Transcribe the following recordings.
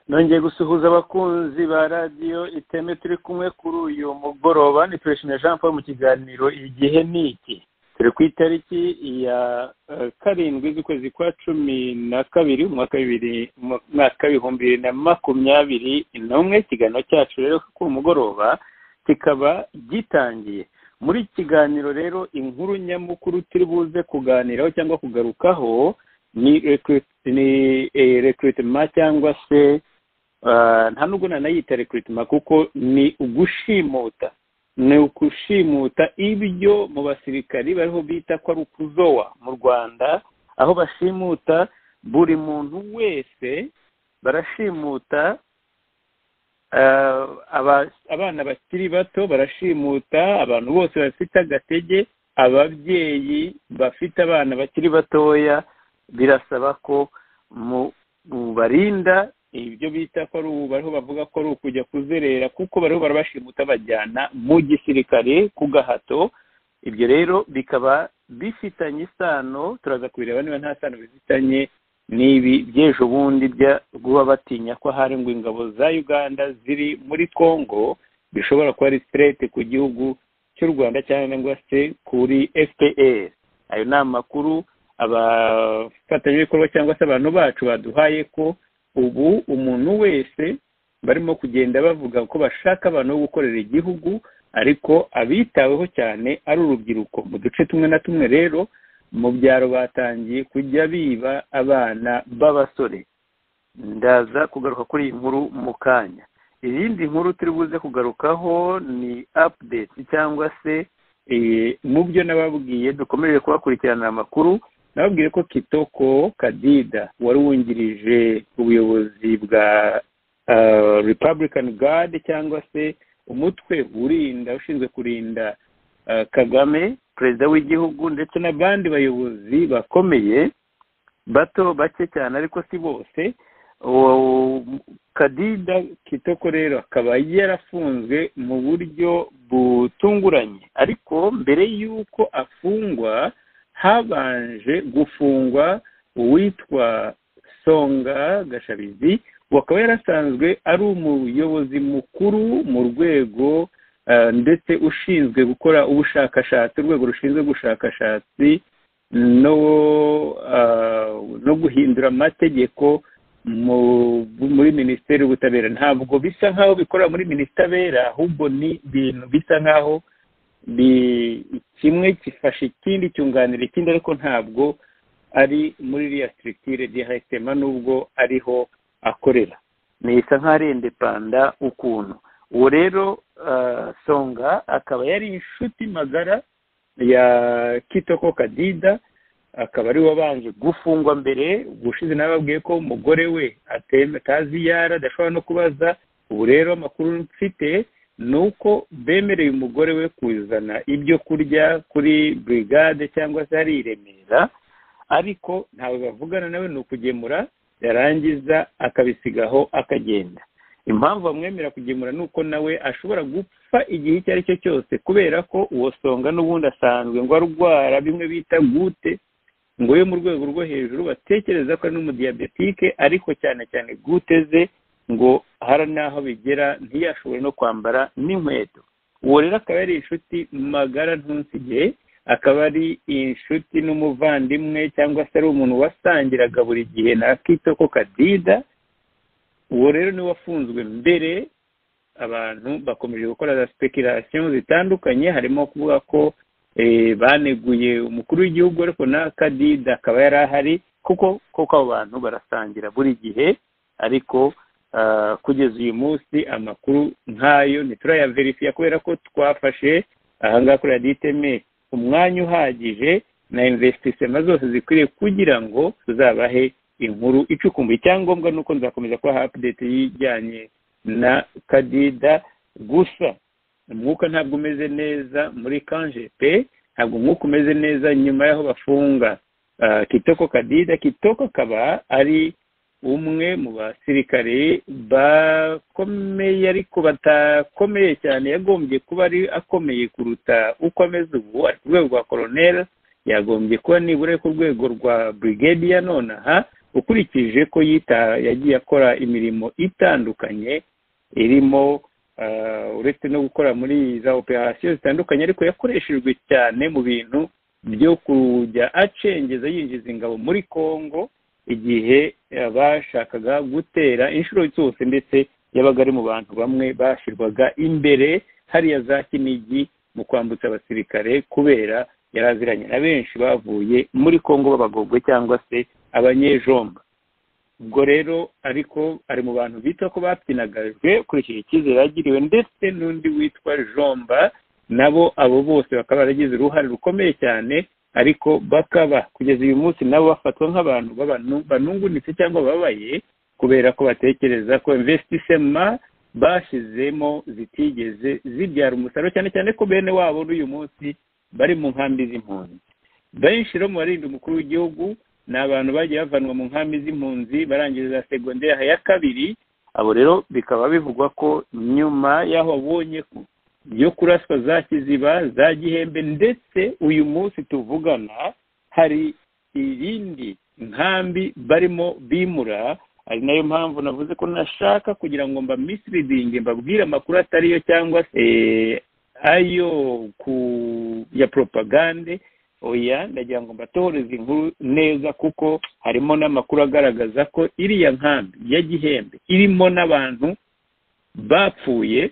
nongeye gusuhuza abakunzi ba radiyo iteme turi kumwe kuri uyu mugoroba ni Turashimira Jean Paul mu kiganiro igihe ni iki. Turi ku itariki ya 7 z'ukwezi kwa 12 umwaka w'ibihumbi 2021. Ikiganiro cyacu rero ku mugoroba kikaba gitangiye. Muri iki kiganiro rero inkuru nyamukuru turi buze kuganiraho cyangwa kugarukaho ni recruitment cyangwa se nta nubwo nanayita recruitment kuko ni ugushimuta ibyo mu basirikari bariho bita ko ari ukuzowa mu Rwanda, aho bashimuta buri muntu wese. Barashimuta abana bakiri bato, barashimuta abantu bose bafite agatege, ababyeyi bafite abana bakiri batoya. Birasaba ko mu barinda ibyo bita ko bariho bavuga ko ari ukujya kuzerera, kuko bariho barabashimuta bajyana mu gisirikare ku gahato. Ibyo rero bikaba bifitanye isano, turaza kubireba niba nta sano bifitanye n'ibi by'ejo bundi bya guba batinya ko hari ngo ingabo za Uganda ziri muri Congo bishobora kuba ari threat ku gihugu cy'u Rwanda cyangwa se kuri FPR. Ayo ni amakuru abafatanyabikorwa cyangwa se abantu bacu baduhaye ko ubu umuntu wese barimo kugenda bavuga ko bashaka abantu bo gukorera igihugu, ariko abitaweho cyane ari urubyiruko. Mu duce tumwe na tumwe rero mu byaro batangiye kujya biba abana b'abasore. Ndaza kugaruka kuri iyi nkuru mu kanya. Irindi nkuru turi buze kugarukaho ni update cyangwa se mu byo nababwiye dukomeje kubakurikirana amakuru. Nababwiye ko Kitoko Kadida wari wungirije ubuyobozi bwa Republican Guard cyangwa se umutwe ushinzwe kurinda Kagame perezida w'igihugu, ndetse n'abandi bayobozi bakomeye bato bake cyane ariko si bose. Kadida Kitoko rero akaba yarafunzwe mu buryo butunguranye, ariko mbere y'uko afungwa habanje gufungwa uwitwa Songa Gashabizi, wakaba yarasanzwe ari umuyobozi mukuru mu rwego ndetse ushinzwe gukora ubushakashatsi, urwego rushinzwe ubushakashatsi no guhindura amategeko muri Minisiteri y'Ubutabera. Ntabwo bisa nk'aho bikorera muri Minisiteri, ahubwo ni ibintu bisa nk'aho kimwe gifashe ikindi cyunganira ikindi, ariko ntabwo ari muri iriya structure directement nubwo ariho akorera. nisa nk'arende panda ukuntu uwo rero Songa akaba yari inshuti magara ya Kitoko Kadida, akaba ari wabanje gufungwa mbere. Gushize nababwiye ko umugore we atazi yara adashobora no kubaza. Ubu rero amakuru mfite ni uko bemereye umugore we kuzana ibyo kurya kuri brigade cyangwa se hari i Remera, ariko ntawe bavugana nawe, ni ukugemura yarangiza akabisigaho akagenda. Impamvu bamwemera kugemura ni uko nawe ashobora gupfa igihe icyo ari cyo cyose, kubera ko uwo Songa n'ubundi asanzwe ngo arwara bimwe bita gute, ngo yo mu rwego rwo hejuru batekereza ko ari n'umudiyabetike, ariko cyane cyane gute ze ngo hari n'aho bigera ntiyashobore no kwambara n'inkweto. Uwo rero akaba ari inshuti magara ntunsige, akaba ari inshuti n'umuvandimwe cyangwa se ari umuntu wasangiraga buri gihe na Kitoko Kadida. Uwo rero ni wafunzwe mbere. Abantu bakomeje gukora za speculation zitandukanye, harimo kuvuga ko baneguye umukuru w'igihugu, ariko na Kadida akaba yari ahari, kuko abo bantu barasangira buri gihe. Ariko kugeza uyu munsi amakuru nk'ayo ntiturayaverifiya, kubera ko twafashe ahangaha kuri Raditeme umwanya uhagije na investissement zose zikwiriye kugira ngo tuzabahe inkuru icukumbuye. Icyangombwa nuko nzakomeza kubaha update yijyanye na Kadida. Gusa umwuka ntabwo umeze neza muri Kanjepe, ntabwo umwuka umeze neza nyuma y'aho bafunga Kitoko Kadida. Kitoko akaba ari umwe mu basirikare bakomeye, ariko batakomeye cyane. Yagombye kuba ari akomeye kuruta uko ameze ubu, ari ku rwego rwa colonel, yagombye kuba nibura ku rwego rwa brigadier nonaha, ukurikije ko yagiye akora imirimo itandukanye irimo uretse no gukora muri za operation zitandukanye, ariko yakoreshejwe cyane mu bintu byo kujya acengeza yinjiza ingabo muri Kongo igihe bashakaga gutera inshuro zose, ndetse yabaga ari mu bantu bamwe bashyirwaga imbere hariya za Kinigi mu kwambutsa abasirikare, kubera yari aziranye na benshi bavuye muri Kongo b'abagogwe cyangwa se abanyejomba. Ubwo rero ariko ari mu bantu bita ko bapyinagajwe ukurikije icyizere yagiriwe, ndetse n'undi witwa Jomba, nabo abo bose bakaba baragize uruhare rukomeye cyane, ariko bakaba kugeza uyu munsi nabo bafatwa nk'abantu banungunitse cyangwa babaye, kubera ko batekereza ko investissement bashyizemo zitigeze zibyara umusaruro, cyane cyane ko bene wabo n'uyu munsi bari mu nkambi z'impunzi. Benshi rero mu barinda umukuru w'igihugu ni abantu bagiye bavanwa mu nkambi z'impunzi barangiriza segonderi ya kabiri. Abo rero bikaba bivugwa ko nyuma y'aho babonye yo kuraswa za Kiziba, za Gihembe, ndetse uyu munsi tuvugana hari irindi nkambi barimo bimura. Ari nayo mpamvu navuze ko nashaka kugira ngo mba misleading, mbabwire amakuru atariyo cyangwa se ayo ya propagande. Oya, ndagira ngo mbatohoreze inkuru neza, kuko harimo n'amakuru agaragaza ko iriya nkambi ya Gihembe irimo n'abantu bapfuye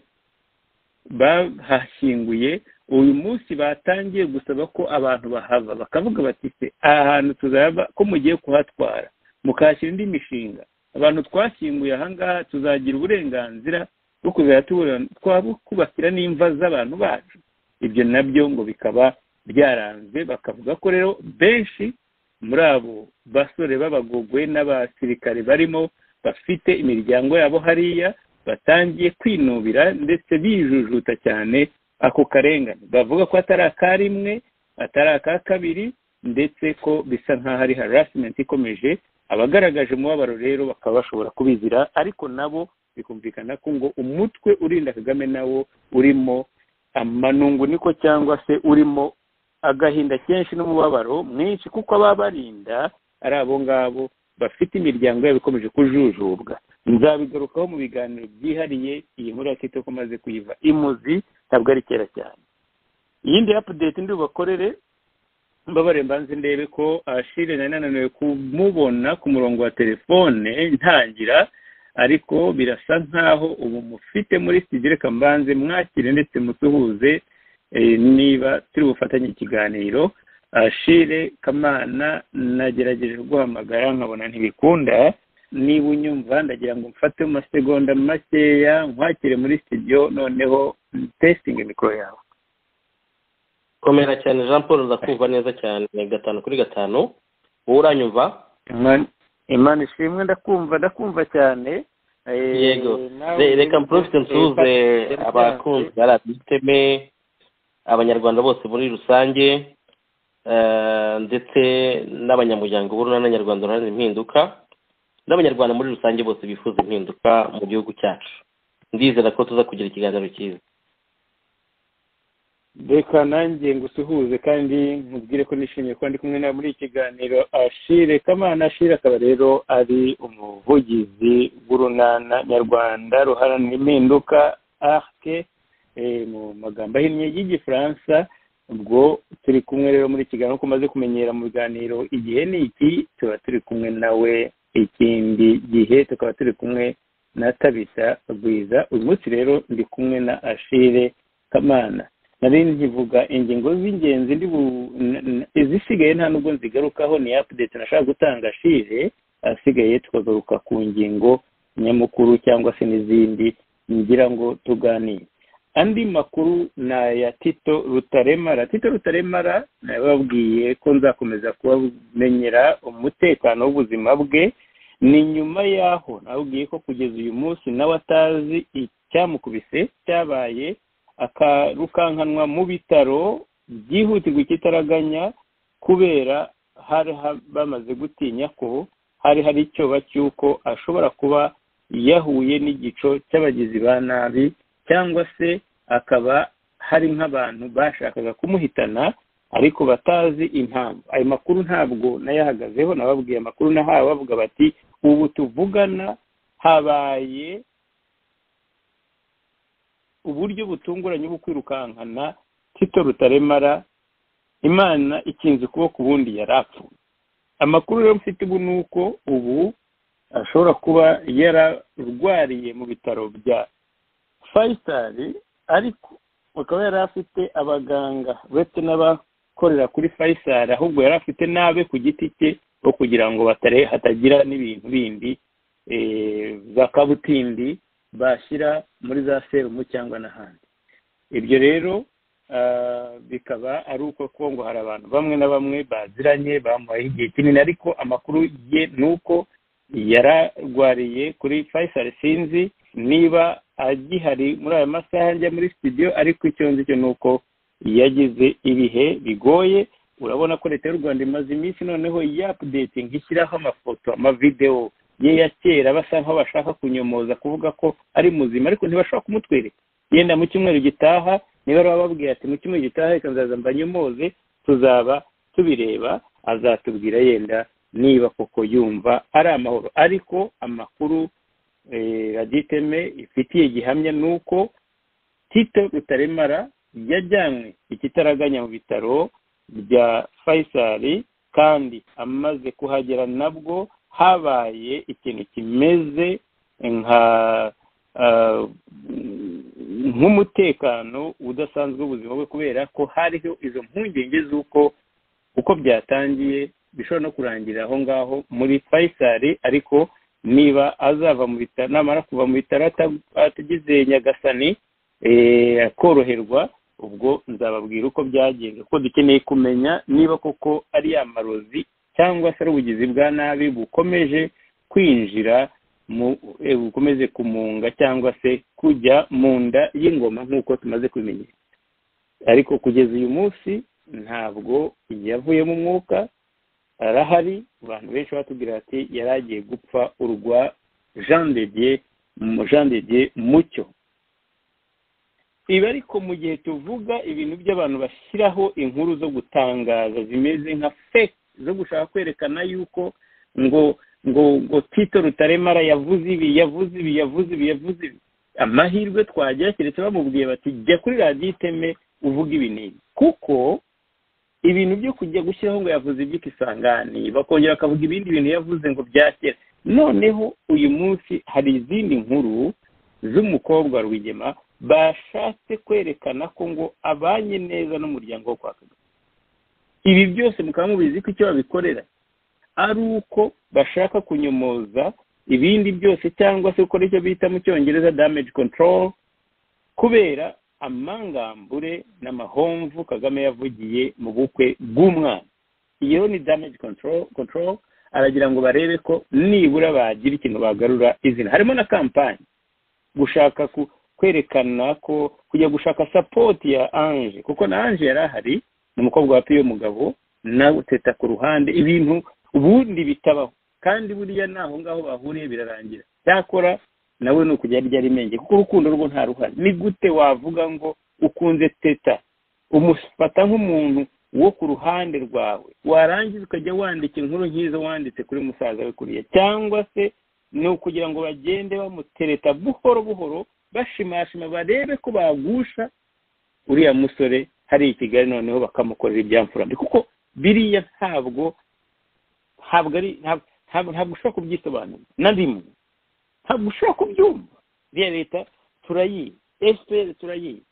bahashyinguye. Uyu munsi batangiye gusaba ko abantu bahava, bakavuga bati se aha hantu tuzaba ko mugiye kuhatwara mukashyira indi mishinga, abantu twashyinguye ahangaha tuzagira uburenganzira bwo kuzajya twabukubakira n'imva z'abantu bacu. Ibyo nabyo ngo bikaba byaranze, bakavuga ko rero benshi muri abo basore b'abagogwe n'abasirikare barimo bafite imiryango yabo hariya, batangiye kwinubira ndetse bijujuta cyane ako karengane. Bavuga ko atari akarimwe, atari aka kabiri, ndetse ko bisa nk'aho ari harassment ikomeje. Abagaragaje umubabaro rero bakaba bashobora kubizira, ariko nabo bikumvikana ko ngo umutwe urinda Kagame nawo urimo amanunguniko cyangwa se urimo agahinda kenshi n'umubabaro mwinshi, kuko ababarinda ari abo ngabo bafite imiryango yabo ikomeje kujujubwa. Nzabigarukaho mu biganiro byihariye. Iyi nkuru ya Kitoko maze kuyiva imuzi, ntabwo ari kera cyane. Iyindi update ndi bakorere, mbabare mbanze ndebe ko Ashire nananiwe kumubona ku murongo wa telefone ntangira, ariko birasa nkaho ubu mufite muri studio. Reka mbanze mwakire ndetse musuhuze niba turi bufatanye ikiganiro. Ashire Kamana nagerageje guhamagara nkabona ntibikunda, niba unyumva ndagira ngo mfate mu masegonda makeya nkwakire muri studio noneho testing mikoro yawe. Komera cyane Jean Paul, ndakumva neza cyane 5/5. Wowe uranyumva? Imana ishimwe, ndakumva cyane. Yego, reka mprofite nsuze abakunzi baraditeme, abanyarwanda bose muri rusange, ndetse n'abanyamuryango b'urunana nyarwanda ruharanira impinduka, n'abanyarwanda muri rusange bose bifuza impinduka mu gihugu cyacu. Ndizera ko tuza kugira ikiganiro cyiza. Reka nanjye ngusuhuze kandi nkubwire ko nishimiye kuba ndi kumwe nawe muri iki kiganiro. Ashire Kamana, Ashire akaba rero ari umuvugizi w'urunana nyarwanda ruharanira impinduka ARC mu magambo ahinnye y'igifaransa. Ubwo turi kumwe rero muri kiganiro ko umaze kumenyera mu biganiro igihe ni iki, tuba turi kumwe nawe ikindi gihe tukaba turi kumwe na Tabita Rwiza. uyu munsi rero ndi kumwe na Ashire Kamana. Nari nkivuga ingingo z'ingenzi izisigaye nta nubwo nzigarukaho, ni update nashaka gutanga Ashire, asigaye tukagaruka ku ngingo nyamukuru cyangwa se n'izindi ngira ngo tuganire. Andi makuru na ya Tito Rutaremara nababwiye ko nzakomeza kubamenyera umutekano w'ubuzima bwe. Ni nyuma yaho nababwiye ko kugeza uyu munsi nawe atazi icyamukubise cyabaye, akarukankanwa mu bitaro byihutirwa ikitaraganya kubera hari bamaze gutinya ko hari icyoba cy'uko ashobora kuba yahuye n'igico cy'abagizi ba nabi, cyangwa se akaba hari nk'abantu bashakaga kumuhitana ariko batazi impamvu. Ayo makuru ntabwo nayahagazeho, nababwiye amakuru nahawe bavuga bati ubu tuvugana habaye uburyo butunguranye bwo kwirukankana Tito Rutaremara, Imana ikinze ukuboko ubundi yarapfuye. Amakuru rero mfite ubu ni uko ubu ashobora kuba yararwariye mu bitaro bya Faisal, ariko akaba yari afite abaganga uretse n'abakorera kuri Faisal, ahubwo yari afite n'abe ku giti cye bo kugira ngo hatagira n'ibintu bindi za kabutindi bashyira muri za serumu cyangwa n'ahandi. Ibyo rero bikaba ari uko ngo hari abantu bamwe na bamwe baziranye bamuhaye igihe kinini, ariko amakuru ye ni uko yararwariye kuri Faisal. Sinzi niba agihari muri aya masaha njya muri studio, ariko icyo nzi cyo ni uko yagize ibihe bigoye. Urabona ko leta y'u Rwanda imaze iminsi noneho updating ishyiraho amafoto amavideo ye ya kera, basa nkaho bashaka kunyomoza kuvuga ko ari muzima ariko ntibashaka kumutwereka. Yenda mu cyumweru gitaha niba bababwiye ati mu cyumweru gitaha reka nzaza mbanyomoze, tuzaba tubireba, azatubwira yenda niba koko yumva ari amahoro. Ariko amakuru raditeme ifitiye gihamya nuko Tito Rutaremara yajyanywe ikitaraganya mu bitaro bya Faisal, kandi amaze kuhagera nabwo habaye ikintu kimeze nk'umutekano udasanzwe ubuzima bwe, kubera ko hariho izo mpungenge z'uko uko byatangiye bishobora no kurangirira aho ngaho muri Faisal. Ariko niba azava mu bitaro, namara kuva mu bitaro atagize nyagasani akoroherwa, ubwo nzababwira uko byagenze, kuko dukeneye kumenya niba koko ari amarozi cyangwa se ari ubugizi bwa nabi bukomeje kwinjira bukomeze kumunga cyangwa se kujya mu nda y'ingoma nk'uko tumaze kubimenyera. Ariko kugeza uyu munsi ntabwo yavuye mu mwuka, arahari. Abantu benshi batubwira ati yari agiye gupfa urwa Jean de Dieu Mucyo. Ibi ariko mu gihe tuvuga ibintu by'abantu bashyiraho inkuru zo gutangaza zimeze nka fake, zo gushaka kwerekana yuko ngo Tito Rutaremara yavuze ibi. Amahirwe twagira keretse bamubwiye bati jya kuri radiyo iteme uvuga ibi n'ibi, kuko ibintu byo kujya gushyiraho ngo yavuze iby'ikisangani bakongera bakavuga ibindi bintu yavuze ngo byakera. Noneho uyu munsi hari izindi nkuru z'umukobwa Rwigema bashatse kwerekana ko ngo abanye neza n'umuryango wo kwa Kagame. Ibi byose mukaba mubizi ko icyo babikorera ari uko bashaka kunyomoza ibindi byose cyangwa se ukora icyo bita mu cyongereza damage control kubera amangambure n'amahomvu Kagame yavugiye mu bukwe bw'umwana. Iyo ni damage control aragira ngo barebe ko nibura bagira ikintu bagarura izina. Harimo na kampani gushaka kwerekana ko kujya gushaka support ya Ange, kuko na Ange yari ahari n'umukobwa wa Piyo Mugabo nawe uteta ku ruhande ibintu ubundi bitabaho, kandi buriya naho ngaho bahuriye birarangira. Cyakora nawe ni ukujya rya rimenge kuko urukundo rwo nta ruhari. Ni gute wavuga ngo ukunze Teta umufata nk'umuntu wo ku ruhande rwawe, warangiza ukajya wandika inkuru nk'izo wanditse kuri musaza we kuriya, cyangwa se ni ukugira ngo bagende bamutereta buhoro buhoro bashimashima barebe ko bagusha uriya musore hari i Kigali, noneho bakamukorera ibyamfurambi, kuko biriya ntabwo ushobora kubyisobanura na rimwe, ntabwo ushobora kubyumva. Iriya leta turayizi, FPR turayizi,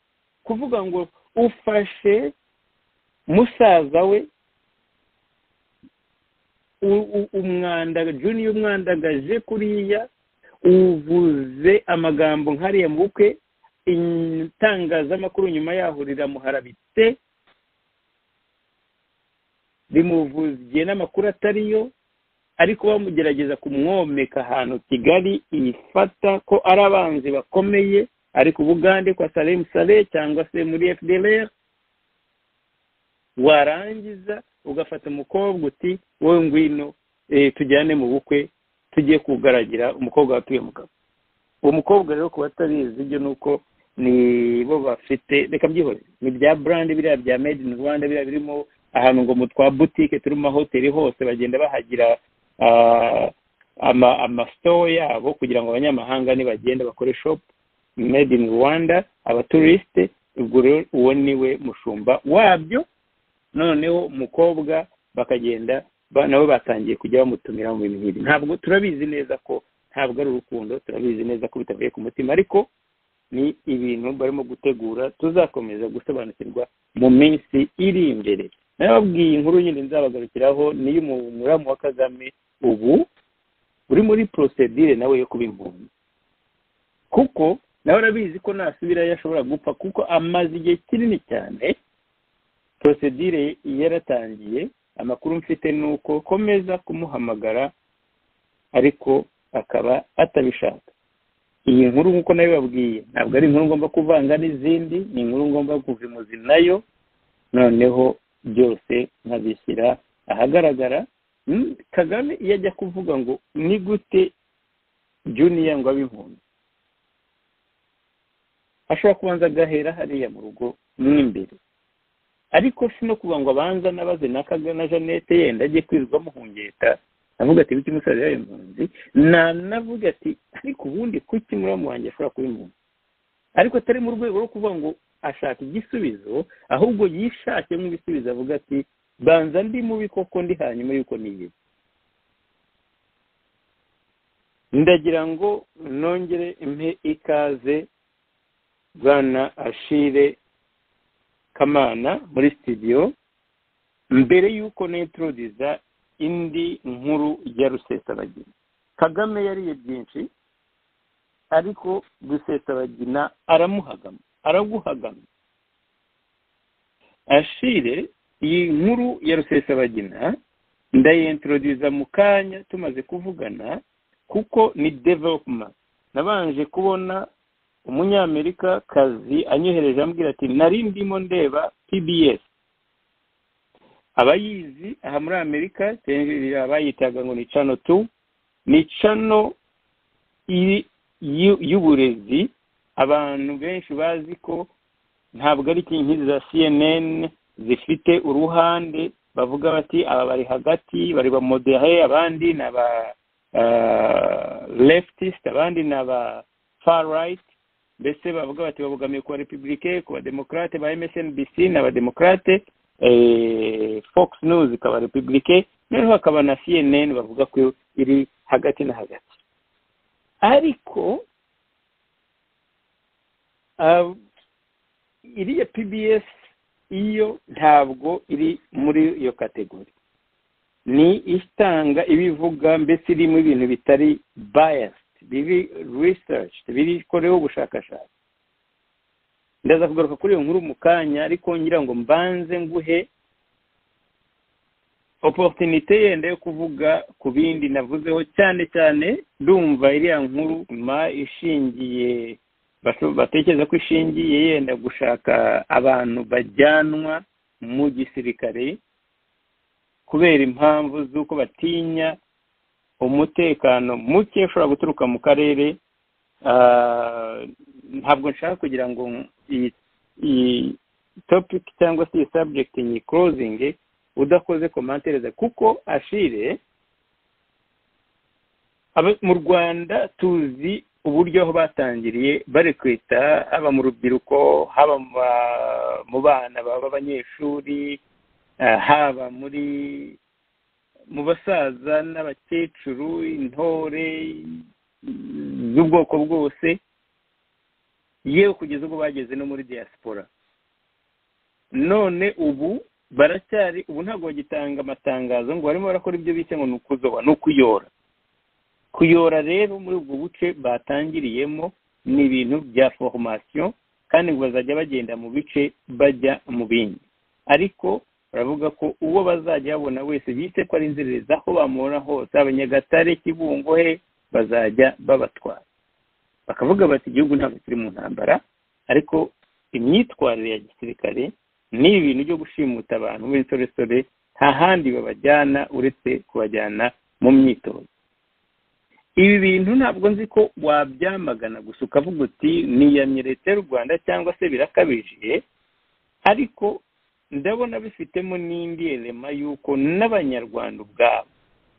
kuvuga ngo ufashe musaza we umwanda Junior umwandagaje kuriya, uvuze amagambo nkariya mu bukwe, itangazamakuru nyuma yaho riramuharabitse rimuvugiye n'amakuru atariyo, ariko bamugerageza kumwomeka ahantu Kigali ifata ko ari abanzi bakomeye, ariko Bugande kwa Salem Saleh cyangwa se muri FDLR. Warangiza ugafata umukobwa uti wowe ngwino tujyane mu bukwe tugiye kugaragira umukobwa watuye Mugabo. Uwo mukobwa rero kuba atabizi ibyo nuko ni bo bafite, reka byihore, ni bya brand biriya bya made in Rwanda biriya birimo ahantu ngo mu twa boutique turi mu mahoteli hose bagenda bahagira amastore yabo kugira ngo abanyamahanga nibagenda bakore shop made in Rwanda, abaturiste. Ubwo rero uwo niwe mushumba wabyo. Noneho umukobwa bakagenda nabo batangiye kujya bamutumira mu bintu nk'ibi. Ntabwo turabizi neza ko ntabwo ari urukundo, turabizi neza ko bitavuye ku mutima, ariko ni ibintu barimo gutegura tuzakomeza gusobanukirwa mu minsi iri imbere. Nababwiye inkuru nyine nzabagarukiraho niyo umuramu wa Kagame ubu uri muri procedure nawe yo kuba impunzi, kuko nawe arabizi ko nasubira yashobora gupfa, kuko amaze igihe kinini cyane procedure yaratangiye. Amakuru mfite nuko komeza kumuhamagara ariko akaba atabishaka. Iyi nkuru nkuko nayo babwiye ntabwo ari inkuru ngomba kuvanga n'izindi, ni inkuru ngomba kuvimuzi nayo, noneho byose nkabishyira ahagaragara. Kagame iyo ajya kuvuga ngo ni gute Junior ngo abimpunzi, ashobora kubanza agahera hariya mu rugo mw'imbere, ariko si no kuvuga ngo abanza nabaze na Kagame na Jeannette yenda ajye kwirirwa muhungeta avuga ati biti musaza yayo impunzi, navuga ati ariko ubundi kuki muramu wanjye ashobora kuba impunzi, ariko atari mu rwego rwo kuvuga ngo ashaka igisubizo, ahubwo yishake nk'ibisubizo, avuga ati banza ndi mubi koko ndi hanyuma yuko niye. Ndagira ngo nongere impe ikaze Bwana Achille Kamana muri studio mbere yuko nintroduza indi nkuru ya Rusesabagina. Kagame yariye byinshi, ariko Rusesabagina araguhagama. Achille, iyi nkuru ya Rusesabagina ndayintroduza mu kanya tumaze kuvugana, kuko ni development. Nabanje kubona umunyamerika kazi anyohereje ambwira ati nari ndimo ndeba PBS. Abayizi aha muri Amerika bayitaga ngo ni channel 2, ni channel y'uburezi. Abantu benshi bazi ko ntabwo ari ikintu za CNN zifite uruhande bavuga bati aba bari hagati, bari ba modere, abandi n'aba leftist, abandi n'aba far right. Mbese bavuga bati babugamiye ku Republike, ku Democrate ba MSNBC n'aba Democrate, Fox News ikaba Republike, noneho hakaba na CNN bavuga ko iri hagati na hagati. Ariko iriya PBS iyo ntabwo iri muri iyo kategori. ni itanga ibivuga mbese irimo ibintu bitari biased, biri researched, bikoreweho ubushakashatsi. Ndaza kugaruka kuri iyo nkuru mu kanya, ariko ngira ngo mbanze nguhe opportunité yenda yo kuvuga ku bindi navuzeho, cyane cyane ndumva iriya nkuru ishingiye, batekereza ko ishingiye yenda gushaka abantu bajyanwa mu gisirikare kubera impamvu z'uko batinya umutekano muke ushobora guturuka mu karere. Ntabwo nshaka kugira ngo iyi topic cyangwa se iyi subject ni closing udakoze commentaire, kuko Ashire mu Rwanda tuzi uburyo aho batangiriye barekwita, haba mu rubyiruko, haba mu bana b'abanyeshuri, haba mu basaza n'abakecuru, intore z'ubwoko bwose, yewe kugeza ubwo bageze no muri diaspora. None ubu ntabwo bagitanga amatangazo ngo barimo barakora ibyo bise ngo ni ukuzoba, ni ukuyora. Kuyora rero muri ubwo buce batangiriyemo ni ibintu bya formation, kandi ngo bazajya bagenda mu bice bajya mu bindi, ariko baravuga ko uwo bazajya babona wese bise ko ari inzererezi, aho bamubona hose, Abanyagatare, Kibungo he, bazajya babatwara. Bakavuga bati igihugu ntabwo kiri mu ntambara, ariko imyitwarire ya gisirikare ni ibintu byo gushimuta abantu b'insoresore, nta handi babajyana uretse kubajyana mu myitozo. Ibi bintu ntabwo nzi ko wabyamagana gusa ukavuga uti niyamye leta y'u Rwanda cyangwa se birakabije, ariko ndabona bifitemo n'indi elema y'uko n'Abanyarwanda ubwabo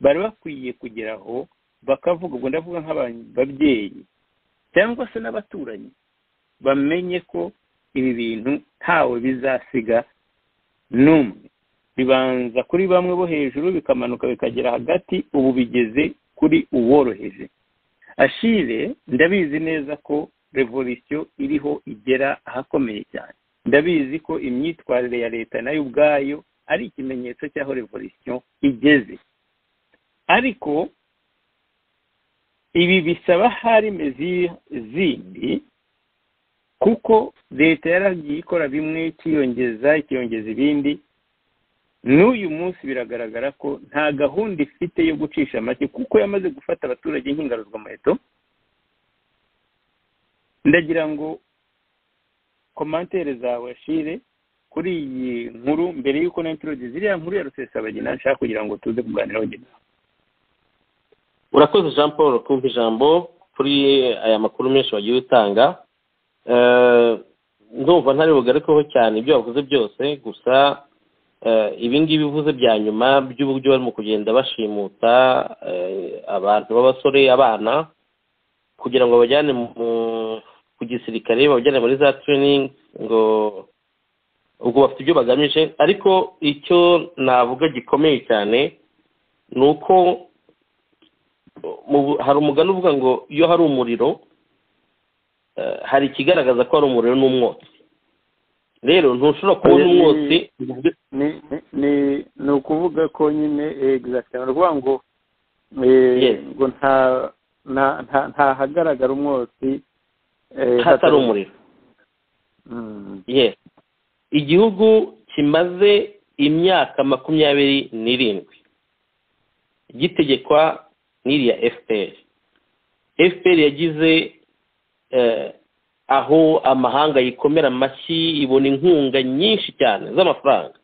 bari bakwiye kugeraho bakavuga, ubwo ndavuga nk'ababyeyi cyangwa se n'abaturanyi, bamenye ko ibi bintu ntawe bizasiga n'umwe. Bibanza kuri bamwe bo hejuru bikamanuka bikagera hagati, ubu bigeze kuri uworoheje. Ashire ndabizi neza ko revolution iriho igera ahakomeye cyane. Ndabizi ko imyitwarire ya leta nayo ubwayo ari ikimenyetso cy'aho revolution igeze, ariko ibi bisaba harime zindi, kuko leta yaragiye ikora bimwe ikiyongeza ibindi. N'uyu munsi biragaragara ko nta gahunda ifite yo gucisha make, kuko yamaze gufata abaturage nk'ingaruzwamuheto. Ndagira ngo commentaire zawe Ashire kuri iyi nkuru, mbere y'uko n'introduce ziriya nkuru ya Rusesabagina, nshaka kugira ngo tuze kuganiraho nyine. Urakoze Jean Paul kumva ijambo kuri aya makuru menshi wagiye utanga. Ndumva ntari bugarukeho cyane ibyo wavuze byose, gusa ibi ngibi bivuze bya nyuma by'uburyo barimo kugenda bashimuta abantu b'abasore, abana, kugira ngo bajyane ku gisirikare, babajyane muri za training, ngo ubwo bafite ibyo bagamije. Ariko icyo navuga gikomeye cyane ni uko hari umugani uvuga ngo iyo hari umuriro hari ikigaragaza ko hari umuriro n'umwotsi. Rero ntushobora kubona umwotsi, ni ukuvuga ko nyine exactement rwa ngo nta hagaragara umwotsi hatari umuriro. Igihugu kimaze imyaka 27 gitegekwa n'iriya FPR yagize aho amahanga yikomera amashyi, ibona inkunga nyinshi cyane z'amafaranga,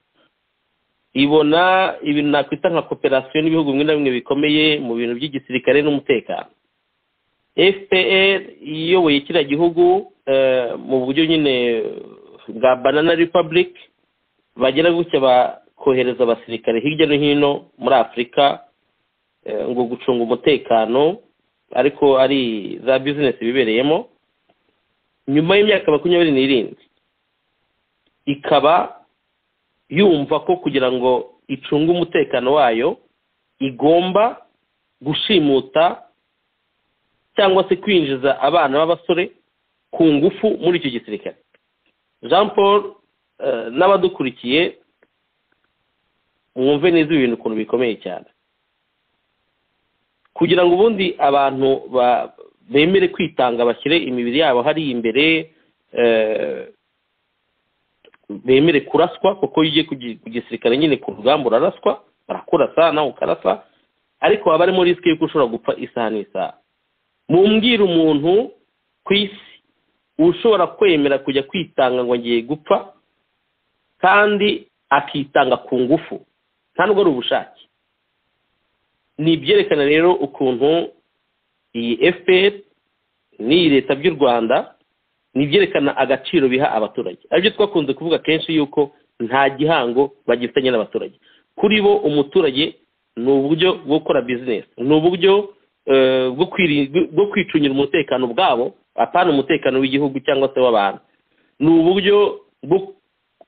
ibona ibintu nakwita nka cooperation n'ibihugu bimwe na bimwe bikomeye mu bintu by'igisirikare n'umutekano. FPR iyoboye kiriya gihugu mu buryo nyine bwa Banana Republic, bagera gutya bakohereza abasirikare hirya no hino muri Afurika ngo gucunga umutekano, ariko ari za business bibereyemo. Nyuma y'imyaka 27 ikaba yumva ko kugira ngo icunge umutekano wayo igomba gushimuta cyangwa se kwinjiza abana b'abasore ku ngufu muri icyo gisirikare. Jean Paul n'abadukurikiye mwumve neza ibintu ukuntu bikomeye cyane kugira ngo ubundi abantu bemere kwitanga bashyire imibiri yabo hari imbere bemere kuraswa kuko iyo ugiye ku gisirikare nyine ku rugamba uraraswa barakurasa nawe ukarasa ariko haba harimo risike y'uko ushobora gupfa isaha n'isaha mumbwire umuntu ku isi ushobora kwemera kujya kwitanga ngo agiye gupfa kandi akitanga ku ngufu nta nubwo ari ubushake ni ibyerekana rero ukuntu iyi FPR n'iyi leta by'u Rwanda ni ibyerekana agaciro biha abaturage aribyo twakunze kuvuga kenshi yuko nta gihango bagifitanye n'abaturage kuri bo umuturage ni uburyo bwo gukora business ni uburyo bwo kwicungira umutekano bwabo apana umutekano w'igihugu cyangwa se w'abantu ni uburyo bwo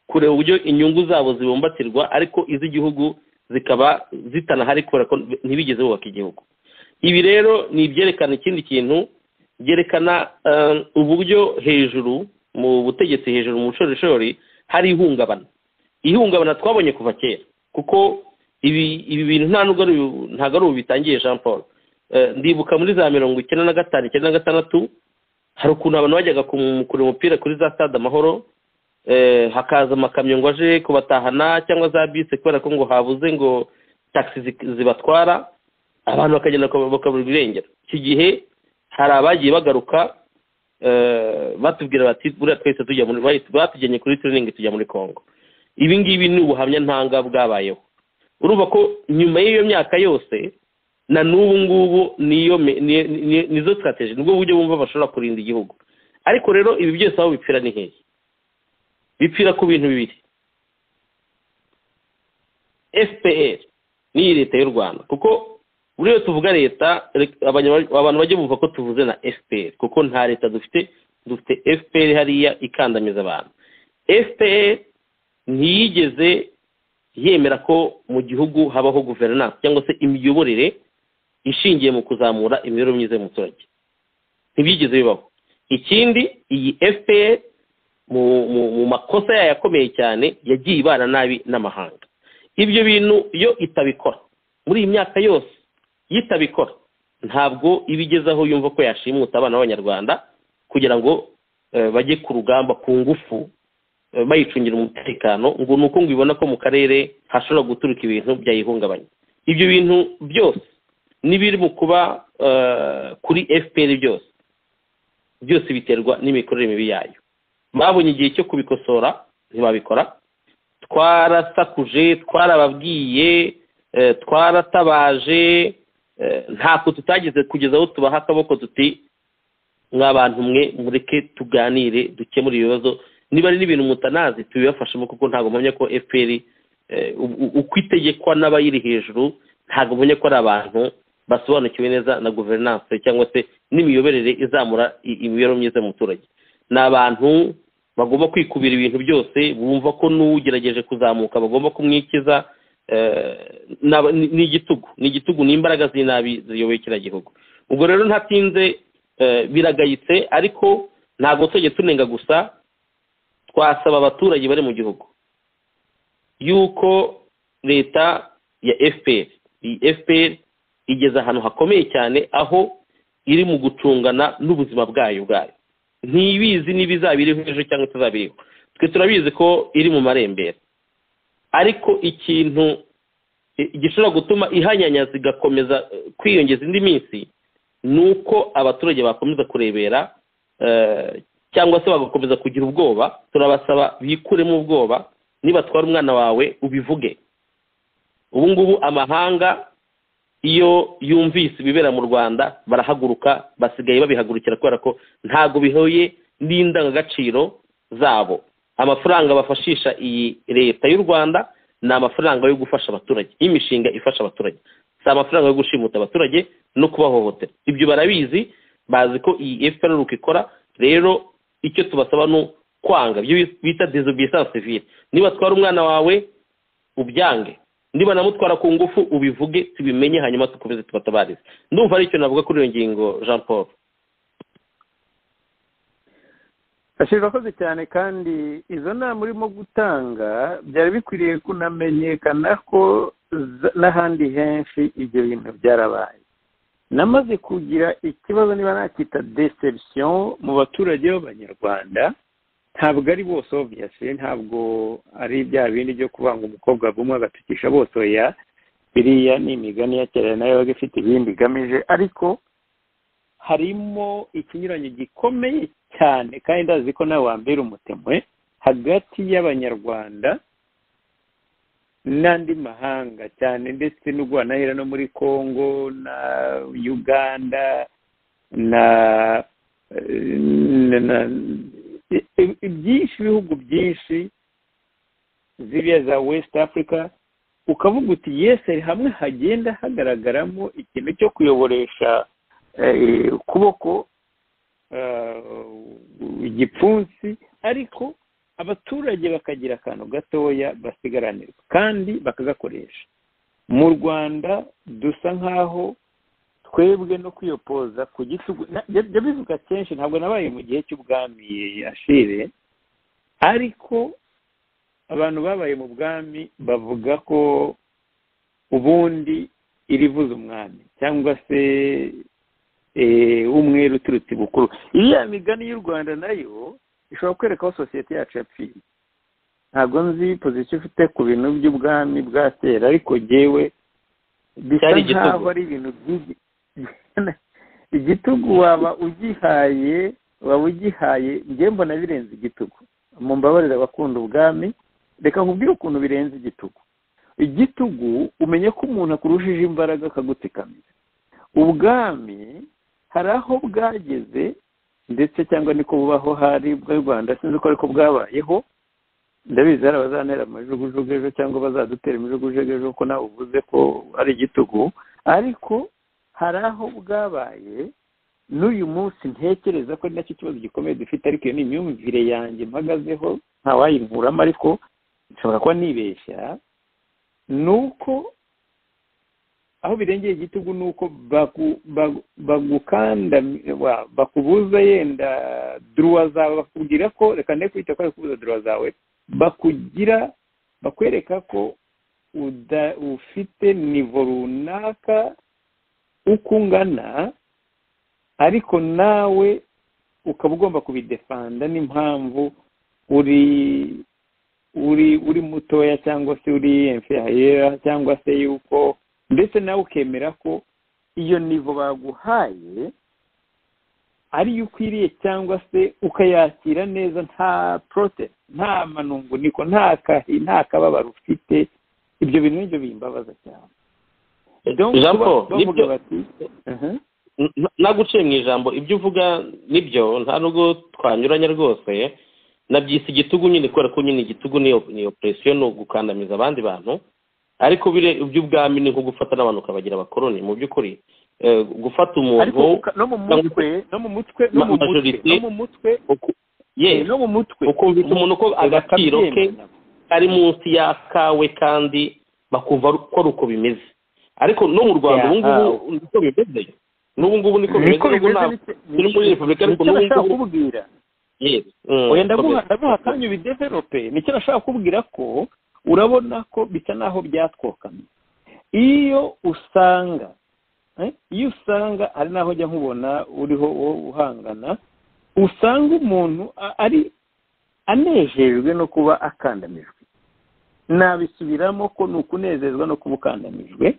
kureba uburyo inyungu zabo zibumbatirwa ariko iz'igihugu zikaba zitanahari kubera ko ntibigeze bubaka igihugu ibi rero ni ibyerekana ikindi kintu byerekana uburyo hejuru mu butegetsi hejuru mu bushorishori hari ihungabana twabonye kuva kera kuko ibi bintu ntabwo ari ubu bitangiye Jean Paul ndibuka muri za 1995 1996 hari ukuntu abantu bajyaga kureba umupira kuri za stade Amahoro hakaza amakamyo ngo aje kubatahana cyangwa za bisi kubera ko ngo habuze ngo taxi zibatwara abantu bakagenda bakabura irengero iki gihe hari abagiye bagaruka batubwira bati buriya twese tujya muri batujyanye kuri training tujya muri Congo ibi ngibi ni ubuhamya ntanga bwabayeho urumva ko nyuma y'iyo myaka yose na n'ubu ngubu nizo strategy nubwo buryo bumva bashobora kurinda igihugu ariko rero ibi byose aho bipfira ni hehe bipfira ku bintu bibiri FPR ni leta y'u Rwanda kuko buriyo tuvuga leta abantu bajye bumva ko tuvuze na FPR kuko nta leta dufite FPR hariya ikandamiza abantu FPR ntiyigeze yemera ko mu gihugu habaho governance cyangwa se imiyoborere ishingiye mu kuzamura imibereho myiza y'umuturage ntibigeze bibaho ikindi iyi FPR mu makosa yayo akomeye cyane yagiye ibana nabi n'amahanga ibyo bintu iyo itabikora muri iyi myaka yose yitabikora ntabwo ibigezaho yumva ko yashimuta abana b'abanyarwanda kugira ngo bajye ku rugamba ku ngufu bayicungira umutekano ngo nuko ngibona ko mu karere hashobora guturuka ibintu byayihungabanya ibyo bintu byose nibiri mu kuba kuri FPR byose biterwa n'imikorere mibi yayo babonye igihe cyo kubikosora ntibabikora twarasakuje twarababwiye twaratabaje ntako tutagize kugeza aho tubaha akaboko tuti mw'abantu mwe mureke tuganire dukemura ibibazo niba ari n'ibintu mutanazi tubibafashemo kuko ntabwo mpamya ko FPR uko itegekwa n'abayiri hejuru ntabwo mpamya ko ari abantu basobanukiwe neza na governance cyangwa se n'imiyoborere izamura imibereho myiza y'umuturage ni abantu bagomba kwikubira ibintu byose bumva ko n'ugerageje kuzamuka bagomba kumwikiza ni igitugu n'imbaraga z'inabi ziyoboye kiriya gihugu ubwo rero ntatinze biragayitse ariko ntabwo tujye tunenga gusa twasaba abaturage bari mu gihugu yuko leta ya FPR iyi FPR igeze ahantu hakomeye cyane aho iri mu gucungana n'ubuzima bwayo ntibizi n'ibizabiriho ejo cyangwa itazabiriho twe turabizi ko iri mu marembera ariko ikintu gishobora gutuma ihanyanyaza igakomeza kwiyongeza indi minsi ni uko abaturage bakomeza kurebera cyangwa se bagakomeza kugira ubwoba turabasaba bikuremo ubwoba nibatwara umwana wawe ubivuge ubu ngubu amahanga iyo yumvise ibibera mu Rwanda barahaguruka basigaye babihagurukira kubera ko ntago bihoye n'indangagaciro zabo amafaranga bafashisha iyi leta y'u Rwanda ni amafaranga yo gufasha abaturage imishinga ifasha abaturage si amafaranga yo gushimuta abaturage no kubahohotera ibyo barabizi bazi ko iyi FPR uko ikora rero icyo tubasaba no kwanga ibyo bita désobéissance civile niba twara umwana wawe ubyange niba namutwara ku ngufu ubivuge tubimenye hanyuma tukomeze tubatabarize ndumva ari icyo navuga kuri iyo ngingo Jean Paul urakoze cyane kandi izo nama urimo gutanga byari bikwiriye kunamenyekana ko n'ahandi henshi ibyo bintu byarabaye. Namaze kugira ikibazo niba nakita deception mu baturage b'abanyarwanda, ntabwo ari bose obviously, ntabwo ari bya bindi byo kubanga umukobwa bumwe agatukisha bose, oya, biriya ni imigani ya kera nayo yabaga ifite ibindi igamije, ariko harimo ikinyuranyo gikomeye cyane kandi ndazi ko nawe wambera umutemwe hagati y'abanyarwanda n'andi mahanga cyane, ndetse n'u Rwanda hera no muri Congo na Uganda na byinshi, ibihugu byinshi ziriya za West Africa, ukavuga uti yese hamwe hagenda hagaragaramo ikintu cyo kuyoboresha ukuboko igipfunsi, ariko abaturage bakagira akantu gatoya basigaranirwa kandi bakagakoresha. Mu Rwanda dusa nk'aho twebwe no kwiyopoza ku gitugu, jya bivuga kenshi, ntabwo nabaye mu gihe cy'ubwami Ashire, ariko abantu babaye mu bwami bavuga ko ubundi irivuza umwami cyangwa se umweru uturutse bukuru. Iriya migani y'u Rwanda nayo ishobora kwereka aho sosiyete yacu yapfiye. Ntabwo nzi pozisiyo ufite ku bintu by'ubwami bwa kera, ariko jyewe bisa nkaho ari ibintu igitugu waba ugihaye njye mbona birenze igitugu. Mumbabarira abakunda ubwami, reka nkubwire ukuntu birenze igitugu. Igitugu umenye ko umuntu akurushije imbaraga akagutsikamiza. Ubwami hari aho bwageze, ndetse cyangwa niko bubaho hari bw'u Rwanda, sinzi ko ariko bwabayeho, ndabizi hari abazantera amajugujugu ejo cyangwa bazadutera imijugujugu ejo ko nawe uvuze ko ari igitugu, ariko hari aho bwabaye n'uyu munsi ntekereza ko ari nacyo kibazo gikomeye dufite, ariko iyo ni imyumvire yanjye mpagazeho ntawayinkuramo, ariko nshobora kuba nibeshya. ni uko aho birengeye igitugu ni uko bakubuza yenda duruwa zawe, bakubwira ko, reka ne kwita ko ari kubuza duruwa zawe, bakwereka ko ufite nivo runaka uko ungana, ariko nawe ukaba ugomba kubidefanda n'impamvu uri mutoya cyangwa se uri inferior, cyangwa se yuko ndetse nawe ukemera ko iyo nivo baguhaye ariyo ukwiriye, cyangwa se ukayakira neza nta protest, nta manunguniko, nta kababaro ufite. Ibyo bintu nibyo bimbabaza cyane. naguciye mu ijambo, ibyo uvuga nibyo, nta nubwo twanyuranya rwose. Nabyise igitugu nyine kubera ko nyine igitugu ni oppression, no gukandamiza abandi bantu, ariko iby'ubwami ni nko gufata n'abantu ukabagira abakoroni. Mu by'ukuri gufata umuntu no mu mutwe ukumvise umuntu ko agaciro ke ari munsi y'akawe, kandi bakumva ko ari uko bimeze. Ariko no mu Rwanda ubu ngubu niko bimeze, n'ubu ngubu niko bimeze. Turi muri repubulika, ariko n'ubu ngubu oya ndaguha akanya ubidevelope. nicyo nashaka kubwira ko urabona ko bisa naho byatwokamye. iyo usanga hari naho jya nkubona uriho uhangana, usanga umuntu ari anejejwe no kuba akandamijwe. Nabisubiramo ko ni ukunezezwa no kuba ukandamijwe,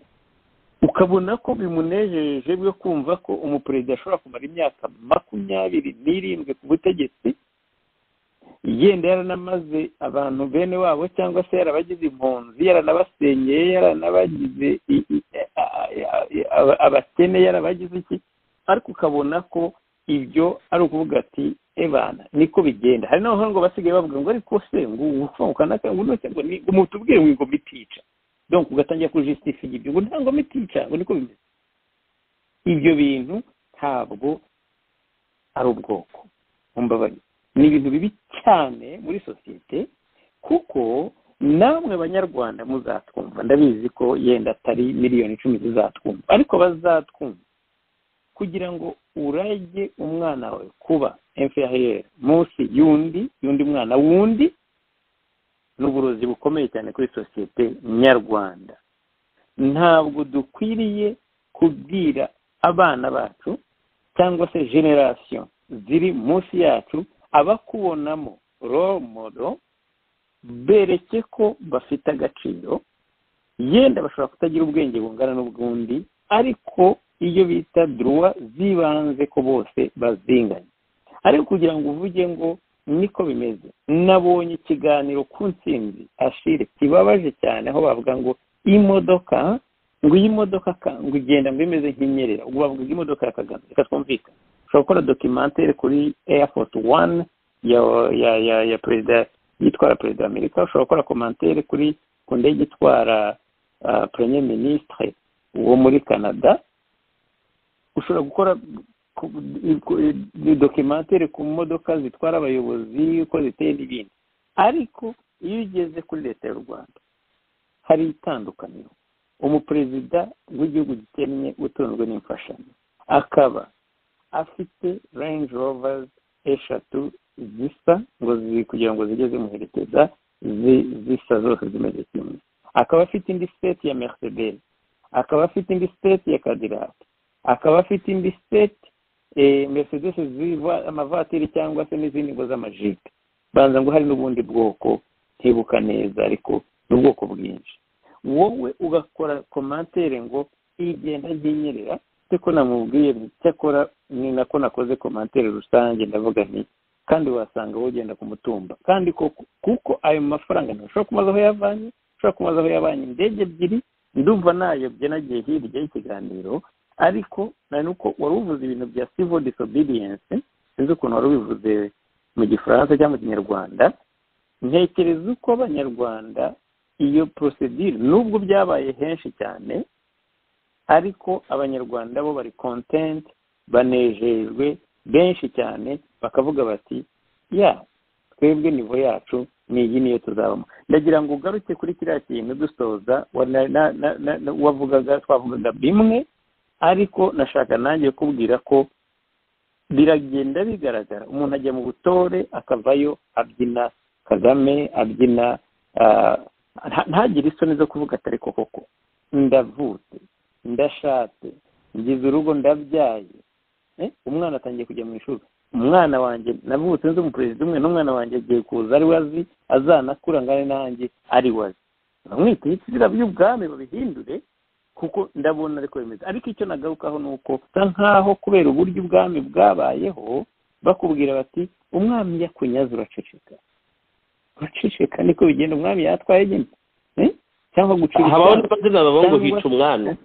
ukabona ko bimunejeje byo kumva ko umuperezida ashobora kumara imyaka 27 ku butegetsi, yenda yaranamaze abantu bene wabo cyangwa se yarabagize impunzi, yaranabasenyeye, yaranabagize abakene, yarabagize iki, ariko ukabona ko ibyo ari ukuvuga ati ebana niko bigenda. Hari naho ngo basigaye bavuga ngo ariko se ngo ufungukanaka ngo nose ngo ni umutubwire ngo ngo mitica, donc ugatangira kujustify ibyo ngo ntango mitica ngo niko bimeze. Ibyo bintu ntabwo ari ubwoko, umbabarire, ni ibintu bibi cyane muri sosiyete, kuko namwe abanyarwanda muzatwumva, ndabizi ko yenda atari miliyoni 10 zizatwumva, ariko bazatwumva. kugira ngo urage umwana wawe kuba inferieur munsi y'undi mwana wundi n'uburozi bukomeye cyane kuri sosiyete nyarwanda. Ntabwo dukwiriye kubwira abana bacu cyangwa se generation ziri munsi yacu abakubonamo role model, bereke ko bafite agaciro, yenda bashobora kutagira ubwenge bungana n'ubwundi, ariko iyo bita droit zibanze ko bose bazinganye. Ariko kugira ngo uvuge ngo niko bimeze, nabonye ikiganiro ku Ntsinzi Ashire kibabaje cyane, aho bavuga ngo imodoka ngo iyi modoka ngo igenda ngo imeze nk'inyerera, ubwo bavuga imodoka ya Kagame. Reka twumvikane, ushobora gukora documentaire kuri Air Force One ya perezida yitwara perezida wa Amerika, ushobora gukora commentaire kuri ku ndege itwara premier ministre wo muri Canada, ushobora gukora documentaire ku modoka zitwara abayobozi uko ziteye n'ibindi. Ariko iyo ugeze kuri leta y'u Rwanda hari itandukaniro. Umuperezida w'igihugu gikennye utunzwe n'imfashanyo akaba afite Range Rovers eshatu zisa ngo kugira ngo zijye zimuherekeza zisa zose zimeze kimwe, akaba afite indi state ya Mercedes, akaba afite indi state ya Cadillac, akaba afite indi state Mercedes ziva amavatiri cyangwa se n'izindi ngo z'amajipe. Banza ngo hari n'ubundi bwoko ntibuka neza, ariko n'ubwoko bwinshi. Wowe ugakora commentaire ngo igenda ntinyerera, siko namubwiye cyakora ni nako nakoze commentaire rusange, ndavuga nti kandi wasanga wogenda ku mutumba, kandi kuko ayo mafaranga ntashobora kumaza aho yavanye, ushobora kumaza aho yavanye indege ebyiri, ndumva nayo byenagiye hirya y'ikiganiro. Ariko nuko wari uvuze ibintu bya civil disobedience, sinzi ukuntu wari ubivuze mu gifaransa cyangwa mu kinyarwanda. Ntekereza uko abanyarwanda iyo procedure nubwo byabaye henshi cyane, ariko abanyarwanda bo bari content, banejejwe benshi cyane, bakavuga bati ya twebwe nivo yacu ni iyi niyo tuzabamo. Ndagira ngo ugaruke kuri kiriya kintu dusoza twavugaga bimwe, ariko nashaka nanjye kubwira ko biragenda bigaragara. Umuntu ajya mu butore akavayo abyina Kagame, abyina ntagire isoni zo kuvuga atari koko ndavutse, ndashatse, ngize urugo, ndabyaye, umwana atangiye kujya mu ishuri, umwana wanjye navutse nzi umuperezida umwe n'umwana wanjye agiye kuza ari wazi azanakura ngane nanjye ari wazi. Bamwite ibizira by'ubwami babihindure, kuko ndabona ariko bimeze. Ariko icyo nagarukaho ni uko nkaho kubera uburyo ubwami bwabayeho bakubwira bati umwami yakunyaze uraceceka, uraceceka, niko bigenda. Umwami yatwaye genda cyangwa gucira habaho n'abazina baba ngo hica umwami,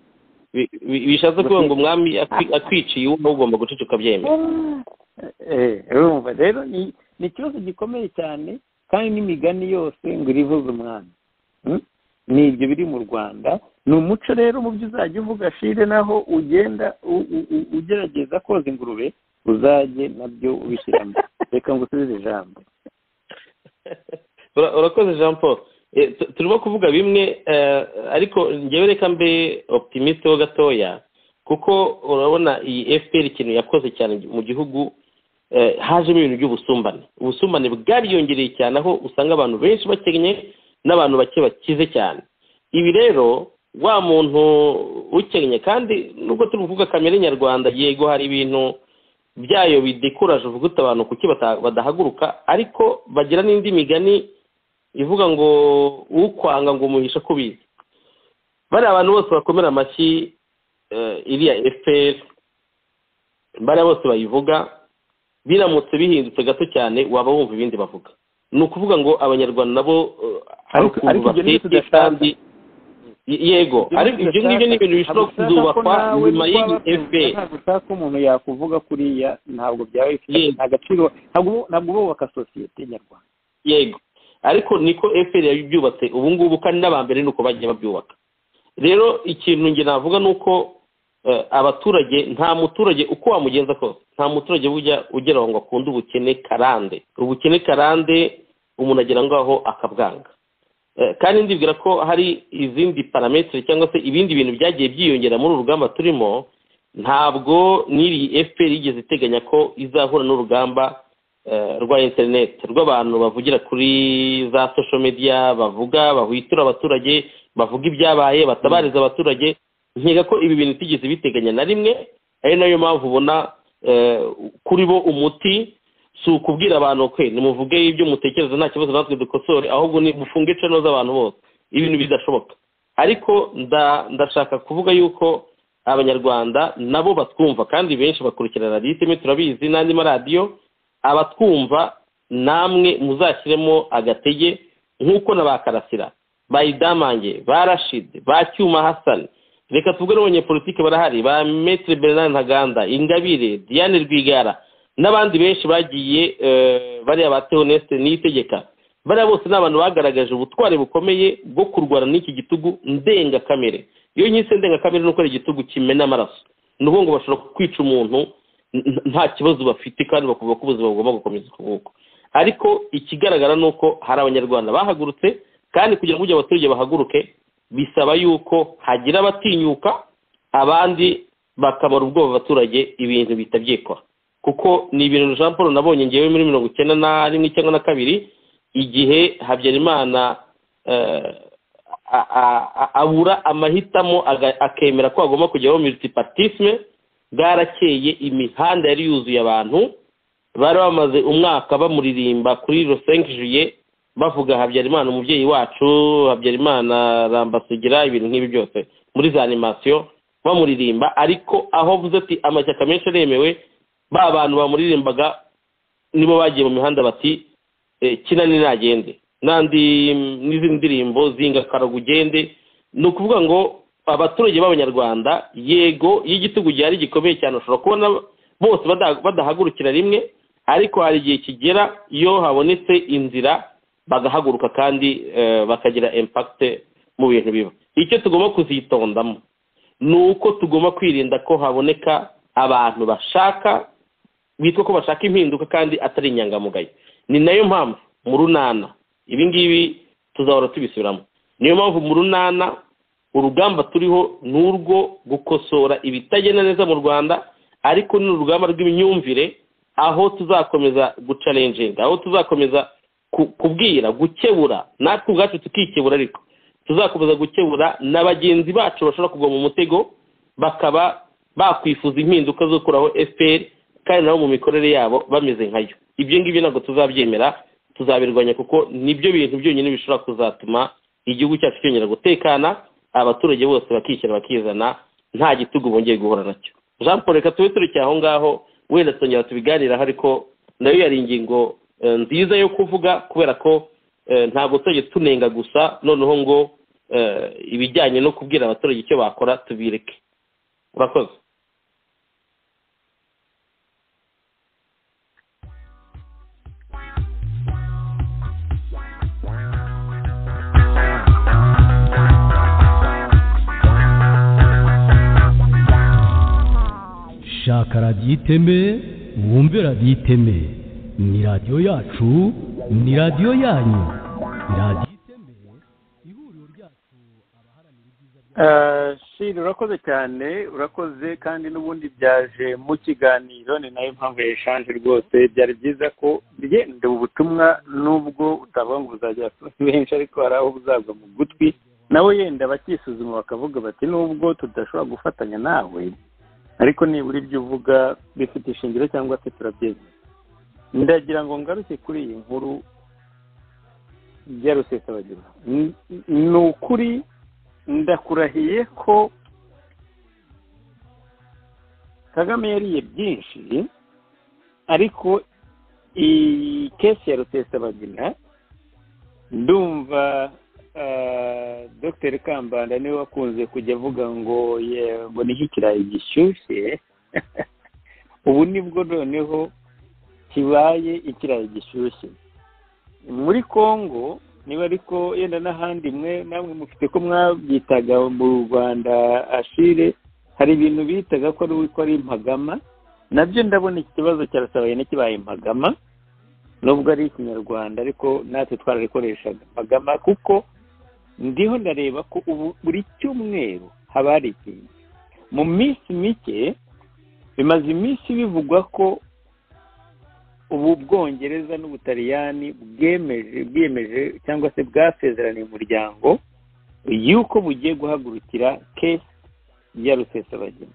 bishatse kuvuga ngo umwami akwiciye uwo ugomba guceceka byemera. Urumva rero ni ikibazo gikomeye cyane, kandi n'imigani yose ngo irivuze umwami ni ibyo biri mu Rwanda. Ni umuco rero mu byo uzajya uvuga Ashire, naho ugenda ugerageza koza ingurube uzajye nabyo ubishyiramo. Reka ngo usubize ijambo. Urakoze Jean Paul. Turimo kuvuga bimwe, ariko njyewe reka mbe optimiste ho gatoya, kuko urabona iyi FPR ikintu yakoze cyane mu gihugu, hajemo ibintu by'ubusumbane. Ubusumbane bwariyongereye cyane, aho usanga abantu benshi bakenye n'abantu bake bakize cyane. Ibi rero wa muntu ukenye, kandi nubwo turi kuvuga kamere nyarwanda, yego hari ibintu byayo bidekuraje uvuga uti abantu kuki badahaguruka, ariko bagira n'indi migani ivuga ngo ukwanga ngo umuhisha ko bizi. Bari abantu bose bakomera amashyi iriya FPR, bari bose bayivuga, biramutse bihindutse gato cyane waba wumva ibindi bavuga. Ni ukuvuga ngo abanyarwanda nabo ariko bafite kandi yego, ariko ibyo ngibyo ni ibintu bishobora kuzubakwa nyuma y'iyi FPR. Ntabwo ushaka umuntu yakuvuga kuriya, ntabwo byaba bifite agaciro, ntabwo bubaka sosiyete nyarwanda. Yego, ariko niko FPR yabyubatse ubu ngubu, kandi n'abambere nuko bagiye babyubaka. Rero ikintu nge navuga nuko abaturage, nta muturage uko wamugenza kose, nta muturage bujya ugera ngo akunde ubukene karande. Ubukene karande umuntu agera ngaho akabwanga. Kandi ndibwira ko hari izindi parametre cyangwa se ibindi bintu byagiye byiyongera muri urugamba turimo, ntabwo n'iri FPR yigeze iteganya ko izahura n'urugamba rwa internet rw'abantu bavugira kuri za social media bavuga bahwitura abaturage bavuga ibyabaye batabariza abaturage. Nkeka ko ibi bintu tigeze biteganya na rimwe, ari nayo mpamvu ubona kuri bo umuti si ukubwira abantu kwe nimuvuge ibyo mutekereza nta kibazo natwe dukosore, ahubwo ni mufunge channel z'abantu bose, ibintu bidashoboka. Ariko ndashaka kuvuga yuko abanyarwanda nabo batwumva kandi benshi bakurikirana RTM turabizi n'andi maradiyo, abatwumva namwe muzashyiremo agatege nk'uko nabakarasira bayidamange barashide bacyuma Hassan, reka tuvuge n'abanyepolitike barahari ba Maître Bernard Ntaganda, Ingabire, Diane Rwigara n'abandi benshi bagiye bari aba Theoneste Niyitegeka. Bari bose n'abantu bagaragaje ubutware bukomeye bwo kurwana n'iki gitugu ndenga kamere. Iyo nyise ndenga kamere nuko ari igitugu kimena amaraso, nuko ngo bashobora kwica umuntu nta kibazo bafite kandi bakuvuga ko ubuzima bugomba gukomeza kuvuka. Ariko ikigaragara nuko hari abanyarwanda bahagurutse, kandi kugira ngo abaturage bahaguruke bisaba yuko hagira abatinyuka, abandi bakamara ubwoba abaturage ibintu bitabyekora. Kuko ni ibintu Jean Paul nabonye ngewe muri 1991 cyangwa na 2 igihe Habyarimana abura amahitamo akemera ko agomba kujyaho multipartisme, bwarakeye imihanda yari yuzuye abantu, bari bamaze umwaka bamuririmba kuri le 5 juillet bavuga Habyarimana umubyeyi wacu, Habyarimana rambasugira, ibintu nk'ibi byose muri za animation bamuririmba. Ariko aho vuze ati amashyaka menshi aremewe, ba bantu bamuririmbaga nibo bagiye mu mihanda bati kinani nagende nandi n'izindi ndirimbo zinga karagugende. ni ukuvuga ngo abaturage b'abanyarwanda yego y'igitugu gihari gikomeye cyane, ushobora kubona bose badahagurukira rimwe, ariko hari igihe kigera iyo habonetse inzira bagahaguruka kandi bakagira impact mu bintu biba. Icyo tugomba kuzitondamo ni uko tugomba kwirinda ko haboneka abantu bashaka bitwa ko bashaka impinduka kandi atari inyangamugayo. Ni nayo mpamvu mu runana ibi ngibi tuzahora tubisubiramo. Niyo mpamvu mu runana urugamba turiho n'urwo gukosora ibitagenda neza mu Rwanda, ariko ni urugamba rw'imyumvire, aho tuzakomeza gucalenjinga, aho tuzakomeza kubwira gukebura natwe ubwacu tukikebura, ariko tuzakomeza gukebura na bagenzi bacu bashobora kugwa mu mutego bakaba bakwifuza impinduka zo kuraho FPR kandi nabo mu mikorere yabo bameze nkayo. Ibyo ngibyo ntabwo tuzabyemera, tuzabirwanya, kuko nibyo bintu byonyine bishobora kuzatuma igihugu cyacu cyongera gutekana, abaturage bose bakishyira bakizana, nta gitugu bongeye guhora nacyo. Jean Paul, reka tube turi cyaho ngaho, wenda tongera tubiganiraho, ariko nayo yari ingingo nziza yo kuvuga, kubera ko ntabwo tujye tunenga gusa noneho ngo ibijyanye no kubwira abaturage icyo bakora tubireke. Urakoze. shaka radiyo iteme, wumve radiyo iteme. Ni radiyo yacu, ni radiyo yanyu. Radiyo iteme, ihuriro ryacu abaharanira ibyiza. Shiri, urakoze cyane, urakoze, kandi n'ubundi byaje mu kiganiro, ni nayo mpamvu yashanje rwose. Byari byiza ko bigenda ubutumwa, nubwo utavuga ngo uzajya benshi, ariko hari aho buzagwa mu gutwi, nawe yenda bakisuzuma bakavuga bati nubwo tudashobora gufatanya nawe, ariko nibura ibyo uvuga bifite ishingiro cyangwa se turabyemera. Ndagira ngo ngaruke kuri iyi nkuru ya Rusesabagina. Ni ukuri, ndakurahiye ko Kagame yariye byinshi, ariko iyi kesi ya Rusesabagina ndumva Dr. Kambanda niwe wakunze kujya avuga ngo ni ikirayi gishyushye. Ubu nibwo noneho kibaye ikirayi gishyushye muri Kongo, niba ariko yenda n'ahandi mwe namwe mufite ko mwabyitaga mu Rwanda. Ashire, hari ibintu bitaga ko ari impagama, nabyo ndabona iki kibazo cya Rusesabagina kibaye impagama, nubwo ari ikinyarwanda ariko natwe twararikoreshaga impagama, kuko ndiho ndareba ko ubu buri cyumweru haba hari ikintu. Mu minsi mike bimaze iminsi bivugwa ko ubu Bwongereza n'Ubutaliyani bwiyemeje cyangwa se bwasezeraniye umuryango yuko bugiye guhagurukira kesi ya Rusesabagina,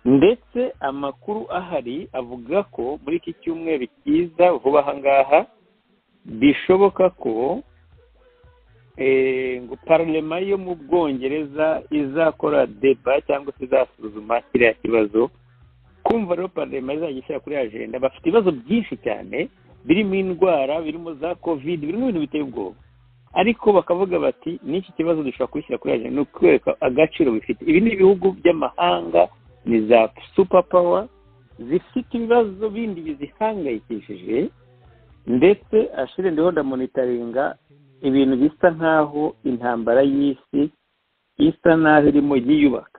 ndetse amakuru ahari avuga ko muri iki cyumweru kiza vuba aha ngaha bishoboka ko ngo parlema yo mu Bwongereza izakora deba cyangwa se izasuzuma kiriya kibazo. Kumva rero parlema izajya ishyira kuri agenda, bafite ibibazo byinshi cyane birimo indwara, birimo za covid, birimo ibintu biteye ubwoba, ariko bakavuga bati n'iki kibazo dushobora kubishyira kuri agenda, ni ukwereka agaciro bifite. Ibi ni ibihugu by'amahanga, ni za super power zifite ibibazo bindi bizihangayikishije, ndetse ashire ndiho ndamonitaringa ibintu bisa nkaho intambara y'isi isa naho irimo yiyubaka.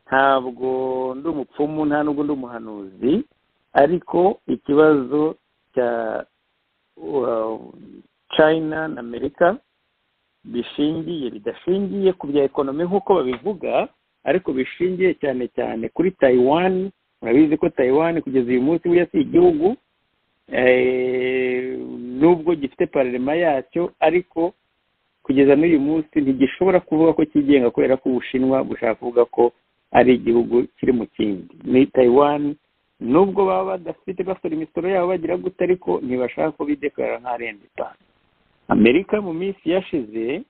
Ntabwo ndi umupfumu, nta nubwo ndi umuhanuzi, ariko ikibazo cya China na Amerika bidashingiye ku bya ekonomi nk'uko babivuga, ariko bishingiye cyane cyane kuri Taiwan. Murabizi ko Taiwan kugeza uyu munsi burya si igihugu, nubwo gifite parlema yacyo, ariko kugeza n'uyu munsi ntigishobora kuvuga ko kigenga kubera ko Ubushinwa bushaka kuvuga ko ari igihugu kiri mu kindi. Ni Taiwan, nubwo baba badafite basora imisoro yabo bagira gute, ariko ntibashaka ko bidekarara nk'arenze itanu. Amerika mu minsi yashize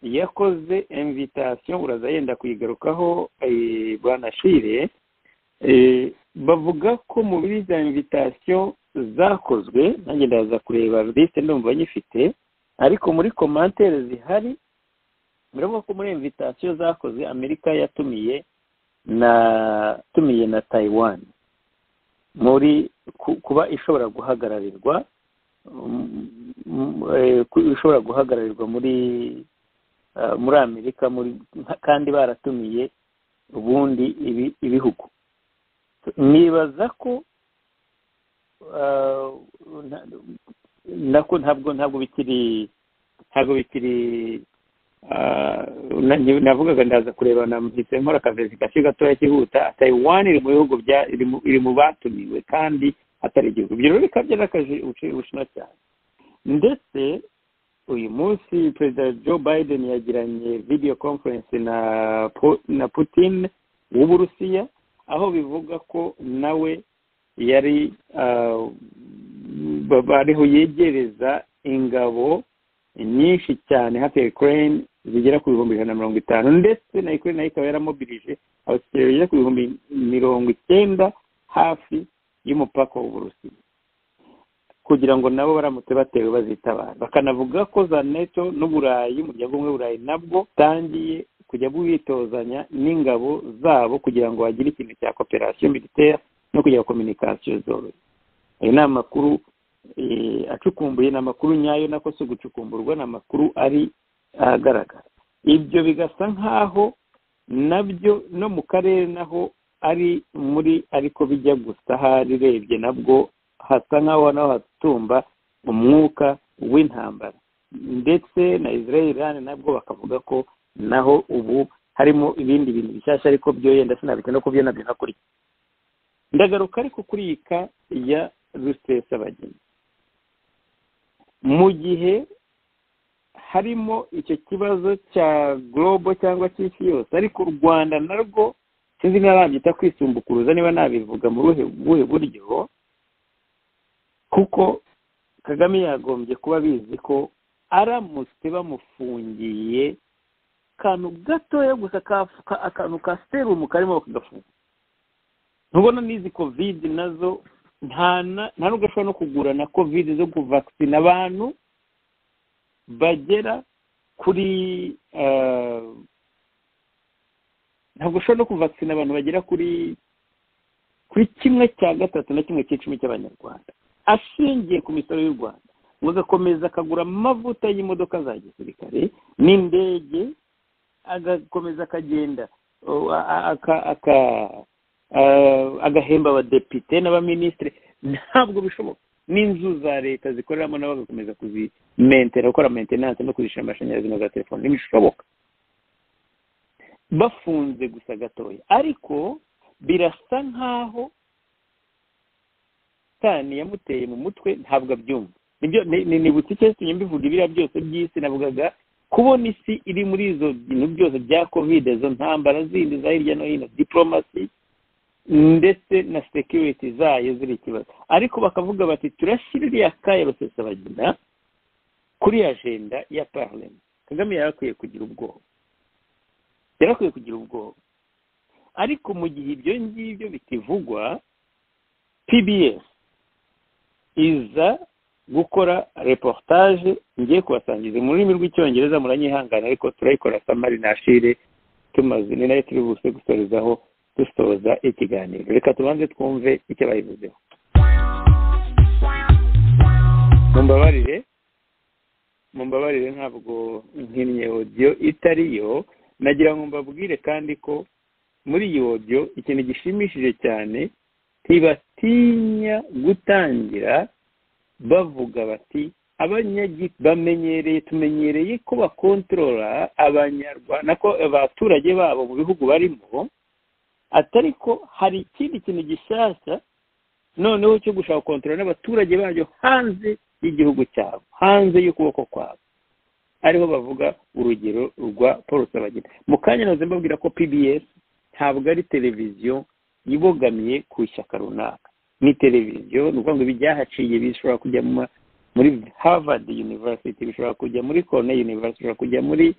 yakoze invitation, uraza yenda kuyigarukaho bwana Shire, bavuga ko mu biri za invitation zakozwe, nanjye ndaza kureba liste ndumva nyifite, ariko muri commentaire zihari muravuga ko muri invitation zakozwe Amerika yatumiye na Taiwan muri kuba ishobora guhagararirwa muri Amerika, kandi baratumiye ubundi ibihugu. Nibaza ko ntabwo bikiri navugaga ndaza kureba na mvise nkora akavezi gake gatoya kihuta. Taiwan iri mu bihugu iri mu batumiwe kandi atari igihugu. Ibyo rero bikabye n'akaje Ubushinwa cyane. Ndetse uyu munsi Perezida Joe Biden yagiranye video conference na Putin w'Uburusiya, aho bivuga ko nawe yari bariho yegereza ingabo nyinshi cyane hafi ya Ukraine zigera ku 150, ndetse na Ukraine nayo ikaba yaramobilije abasirikare bagera ku 90 hafi y'umupaka w'Uburusiya, kugira ngo nabo baramutse batewe bazitabara. Bakanavuga ko za NATO n'Uburayi, umuryango umwe w'Uburayi, nabwo tangiye kujya bwitozanya n'ingabo zabo kugira ngo bagire ikintu cya coopération militaire no kugira communication zoroshye. Ayo ni amakuru acukumbuye, ni amakuru nyayo, nako si ugucukumburwa, ni amakuru ari ahagaragara. Ibyo bigasa nkaho nabyo no mu karere naho ari muri, ariko bijya gusa hari rebye nabwo hasa nkaho naho hatumba umwuka w'intambara. Ndetse na Israel nabwo bakavuga ko naho ubu harimo ibindi bintu bishyashya, ariko byo yenda sinabite no kubyo nabyo nakuriye. Ndagaruka ariko kuri ika ya Rusesabagina, mu gihe harimo icyo kibazo cya global cyangwa cy'isi yose, ariko u Rwanda narwo sinzi n'ababyita kwisumbukuruza niba nabivuga mu buhe buryo, kuko Kagame yagombye kuba bizi ko aramutse bamufungiye akantu gatoya gusa, akantu ka serumu karimo bakagafunga. Ntubona n'izi covid nazo nta nubwo ashobora no kugura na covid zo kuvaccina abantu bagera kuri ntabwo ushobora no kuvaccina abantu bagera kuri 1/3 na 1/10 cy'Abanyarwanda, ashingiye ku misoro y'u Rwanda. Mugakomeza akagura amavuta y'imodoka za gisirikare n'indege, agakomeza akagenda agahemba abadepite n'abaministre. Ntabwo bishoboka. N'inzu za leta zikoreramo nabo bagakomeza kuzimentera, gukora maintenance no kuzishyira amashanyarazi na za telefone, ntibishoboka. Bafunze gusa gatoya, ariko birasa nk'aho satani yamuteye mu mutwe ntabwo abyumva. Nibyo nibutse icyo mbivuga ibiriya byose by'isi navugaga kubona isi iri muri izo bintu byose bya covid, izo ntambara zindi za hirya no hino, diplomasi ndetse na security zayo ziri ikibazo, ariko bakavuga bati turashyira iriya kaye Rusesabagina kuri agenda ya parlement. Kagame yarakwiye kugira ubwoba, ariko mu gihe ibyo ngibyo bitivugwa, PBS iza gukora reportage ngiye kubasangiza mu rurimi rw'icyongereza, muranyihangana ariko turayikora samari nashire tumaze ni nayo turi buse gusorezaho dusoza ikiganiro. Reka tubanze twumve icyo bayivuzeho. Mumbabarire ntabwo nkinnye audio itariyo, nagira ngo mbabwire kandi ko muri iyi audio ikintu gishimishije cyane, ntibatinya gutangira bavuga bati tumenyereye ko bakontorora abanyarwanda, ko abaturage babo mu bihugu barimo, atari ko hari ikindi kintu gishyashya noneho cyo gushaka gukontorora n'abaturage babyo hanze y'igihugu cyabo, hanze y'ukuboko kwabo. Ariho bavuga urugero rwa Paul Rusesabagina. Mu kanya naze mbabwira ko PBS ntabwo ari televiziyo yibogamiye ku ishyaka runaka, ni televiziyo ni ukuvuga ngo ibyahaciye bishobora kujya muri Harvard University, bishobora kujya muri Cornell University, bishobora kujya muri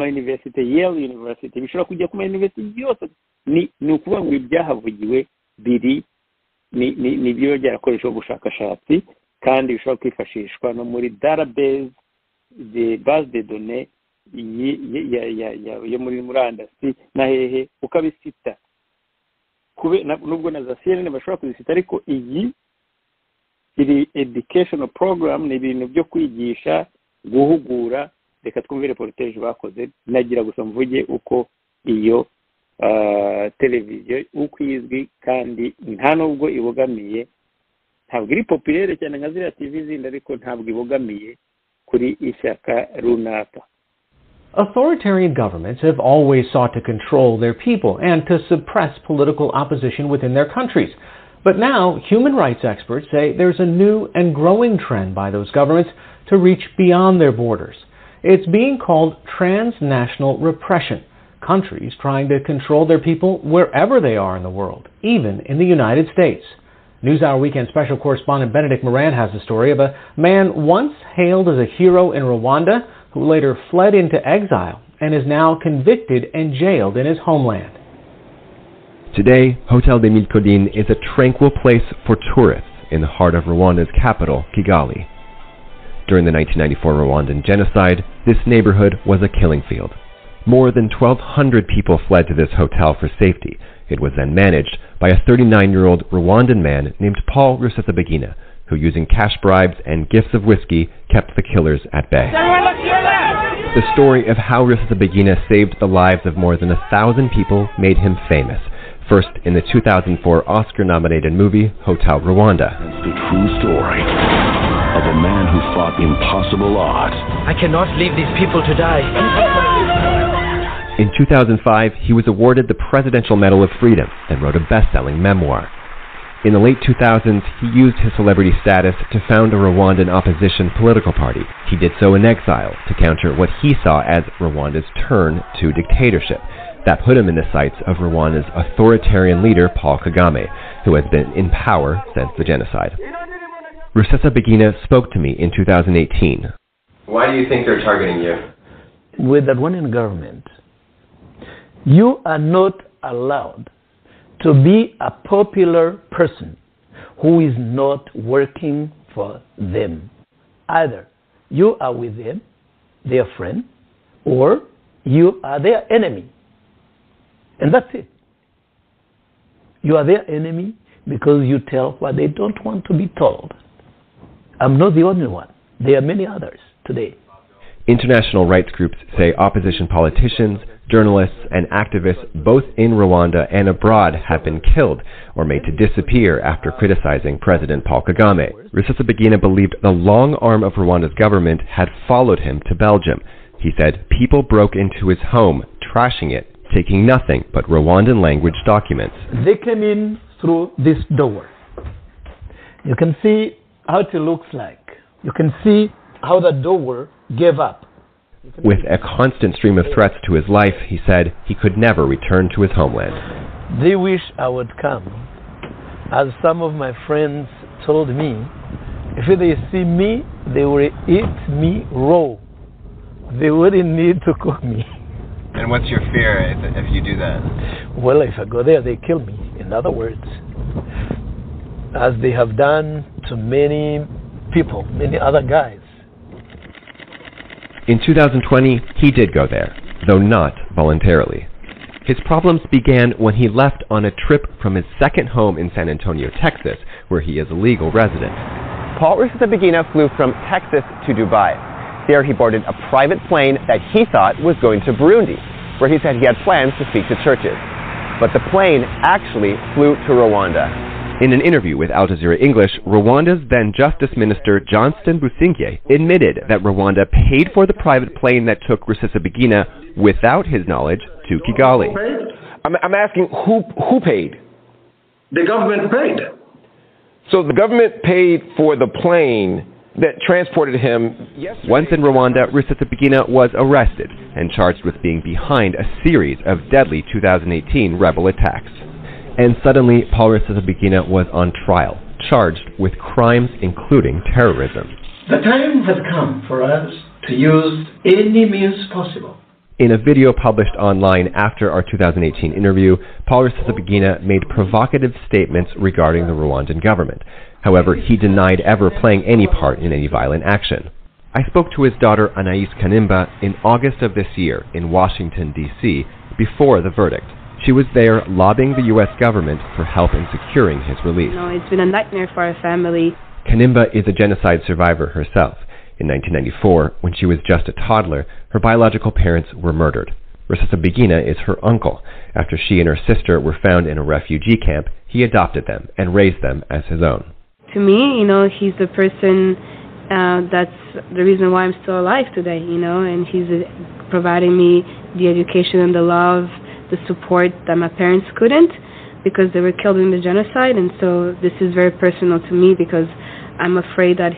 university, Yale University, bishobora kujya ku university yose. Ni ukuvuga ngo ibyahavugiwe biri ni byo byarakoreshwa ubushakashatsi, kandi bishobora kwifashishwa no muri database de base de données yo muri murandasi na hehe ukabisita, nubwo na za CNN bashobora kuzisita, ariko iyi iri educational program, ni ibintu byo kwigisha, guhugura. Reka twumve reportage bakoze, nagira gusa mvuge uko iyo televiziyo uko izwi, kandi nta nubwo ibogamiye, ntabwo iri populaire cyane nka ziriya TV zindi, ariko ntabwo ibogamiye kuri ishyaka runaka. Authoritarian governments have always sought to control their people and to suppress political opposition within their countries. But now, human rights experts say there's a new and growing trend by those governments to reach beyond their borders. It's being called transnational repression, countries trying to control their people wherever they are in the world, even in the United States. NewsHour Weekend special correspondent Benedict Moran has the story of a man once hailed as a hero in Rwanda who later fled into exile and is now convicted and jailed in his homeland. Today, Hotel des Mille Collines is a tranquil place for tourists in the heart of Rwanda's capital, Kigali. During the 1994 Rwandan genocide, this neighborhood was a killing field. More than 1,200 people fled to this hotel for safety. It was then managed by a 39-year-old Rwandan man named Paul Rusesabagina, who, using cash bribes and gifts of whiskey, kept the killers at bay. The story of how Rusesabagina saved the lives of more than 1,000 people made him famous. First in the 2004 Oscar-nominated movie Hotel Rwanda. It's the true story of a man who fought impossible odds. I cannot leave these people to die. In 2005, he was awarded the Presidential Medal of Freedom and wrote a best-selling memoir. In the late 2000s, he used his celebrity status to found a Rwandan opposition political party. He did so in exile to counter what he saw as Rwanda's turn to dictatorship. That put him in the sights of Rwanda's authoritarian leader, Paul Kagame, who has been in power since the genocide. Rusesabagina spoke to me in 2018. Why do you think they're targeting you? With the Rwandan government, you are not allowed to be a popular person who is not working for them. Either you are with them, their friend, or you are their enemy. And that's it. You are their enemy because you tell what they don't want to be told. I'm not the only one. There are many others today. International rights groups say opposition politicians, journalists, and activists both in Rwanda and abroad have been killed or made to disappear after criticizing President Paul Kagame. Rusesabagina believed the long arm of Rwanda's government had followed him to Belgium. He said people broke into his home, trashing it, taking nothing but Rwandan language documents. They came in through this door. You can see how it looks like. You can see how the door gave up. With a constant stream of threats to his life, he said he could never return to his homeland. They wish I would come. As some of my friends told me, if they see me, they will eat me raw. They wouldn't need to cook me. And what's your fear if you do that? Well, if I go there, they kill me. In other words, as they have done to many people, many other guys. In 2020, he did go there, though not voluntarily. His problems began when he left on a trip from his second home in San Antonio, Texas, where he is a legal resident. Paul Rusesabagina flew from Texas to Dubai. There he boarded a private plane that he thought was going to Burundi, where he said he had plans to speak to churches. But the plane actually flew to Rwanda. In an interview with Al Jazeera English, Rwanda's then Justice Minister Johnston Busingye admitted that Rwanda paid for the private plane that took Rusesabagina without his knowledge to Kigali. I'm asking who paid? The government paid. So the government paid for the plane that transported him yesterday. Once in Rwanda, Rusesabagina was arrested and charged with being behind a series of deadly 2018 rebel attacks. And suddenly, Paul Rusesabagina was on trial, charged with crimes including terrorism. The time has come for us to use any means possible. In a video published online after our 2018 interview, Paul Rusesabagina made provocative statements regarding the Rwandan government. However, he denied ever playing any part in any violent action. I spoke to his daughter Anais Kanimba in August of this year in Washington, D.C., before the verdict. She was there lobbying the U.S. government for help in securing his release. It's been a nightmare for our family. Kanimba is a genocide survivor herself. In 1994, when she was just a toddler, her biological parents were murdered. Rusesabagina is her uncle. After she and her sister were found in a refugee camp, he adopted them and raised them as his own. To me, he's the person that's the reason why I'm still alive today, and he's providing me the education and the love, the support that my parents couldn't because they were killed in the genocide. And so this is very personal to me because I'm afraid that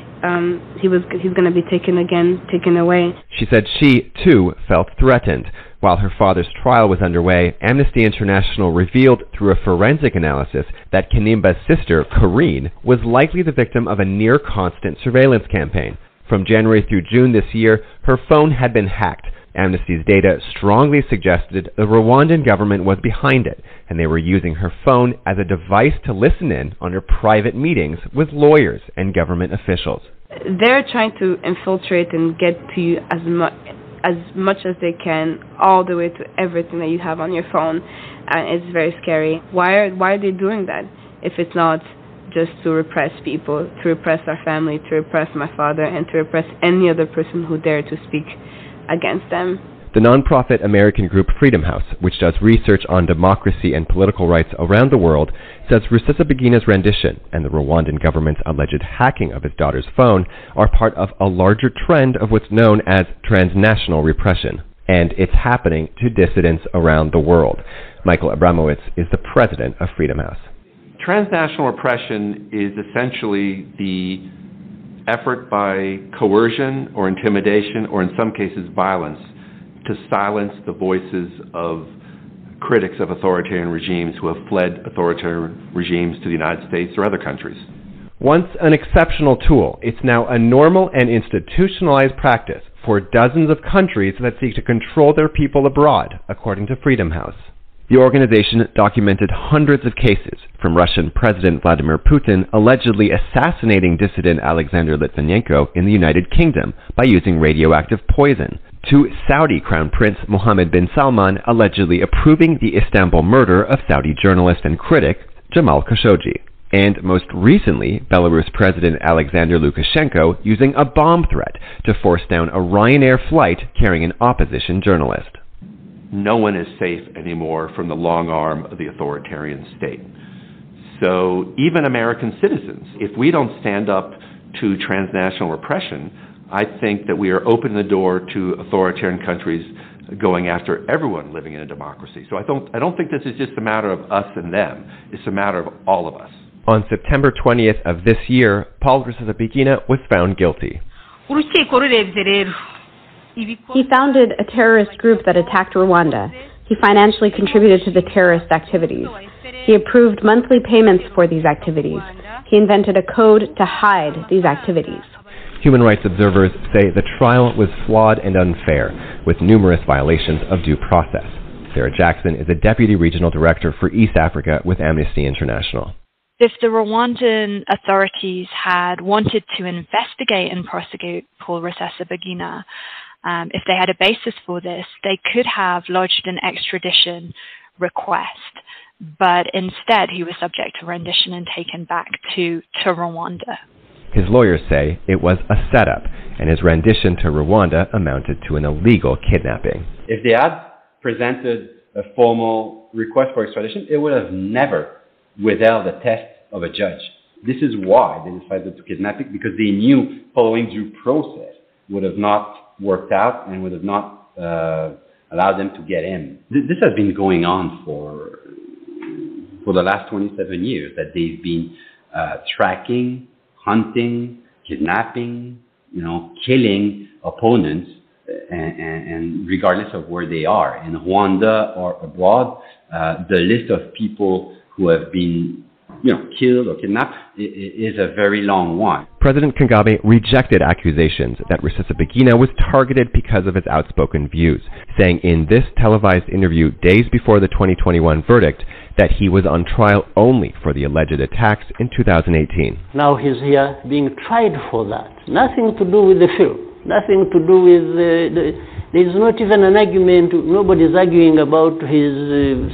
he's going to be taken away. She said she, too, felt threatened. While her father's trial was underway, Amnesty International revealed through a forensic analysis that Kanimba's sister, Corinne, was likely the victim of a near-constant surveillance campaign. From January through June this year, her phone had been hacked. Amnesty's data strongly suggested the Rwandan government was behind it, and they were using her phone as a device to listen in on her private meetings with lawyers and government officials. They're trying to infiltrate and get to you as much as they can, all the way to everything that you have on your phone, and it's very scary. Why are they doing that if it's not just to repress people, to repress our family, to repress my father, and to repress any other person who dared to speak against them? The nonprofit American group Freedom House, which does research on democracy and political rights around the world, says Rusesabagina's rendition and the Rwandan government's alleged hacking of his daughter's phone are part of a larger trend of what's known as transnational repression. And it's happening to dissidents around the world. Michael Abramowitz is the president of Freedom House. Transnational repression is essentially the effort by coercion or intimidation, or in some cases violence, to silence the voices of critics of authoritarian regimes who have fled authoritarian regimes to the United States or other countries. Once an exceptional tool, it's now a normal and institutionalized practice for dozens of countries that seek to control their people abroad, according to Freedom House. The organization documented hundreds of cases, from Russian President Vladimir Putin allegedly assassinating dissident Alexander Litvinenko in the United Kingdom by using radioactive poison, to Saudi Crown Prince Mohammed bin Salman allegedly approving the Istanbul murder of Saudi journalist and critic Jamal Khashoggi, and most recently, Belarus President Alexander Lukashenko using a bomb threat to force down a Ryanair flight carrying an opposition journalist. No one is safe anymore from the long arm of the authoritarian state. So even American citizens, if we don't stand up to transnational repression, I think that we are opening the door to authoritarian countries going after everyone living in a democracy. So I don't think this is just a matter of us and them. It's a matter of all of us. On September 20th of this year, Paul Rusesabagina was found guilty. He founded a terrorist group that attacked Rwanda. He financially contributed to the terrorist activities. He approved monthly payments for these activities. He invented a code to hide these activities. Human rights observers say the trial was flawed and unfair, with numerous violations of due process. Sarah Jackson is a deputy regional director for East Africa with Amnesty International. If the Rwandan authorities had wanted to investigate and prosecute Paul Rusesabagina, if they had a basis for this, they could have lodged an extradition request. But instead, he was subject to rendition and taken back to Rwanda. His lawyers say it was a setup, and his rendition to Rwanda amounted to an illegal kidnapping. If they had presented a formal request for extradition, it would have never withheld the test of a judge. This is why they decided to kidnap it, because they knew following due process would have not worked out and would have not allowed them to get in. This has been going on for the last 27 years, that they've been tracking, hunting, kidnapping, killing opponents, and regardless of where they are, in Rwanda or abroad, the list of people who have been killed or kidnapped is a very long one. President Kagame rejected accusations that Rusesabagina was targeted because of his outspoken views, saying in this televised interview days before the 2021 verdict that he was on trial only for the alleged attacks in 2018. Now he's here being tried for that. Nothing to do with the film. Nothing to do with there is not even an argument. Nobody is arguing about his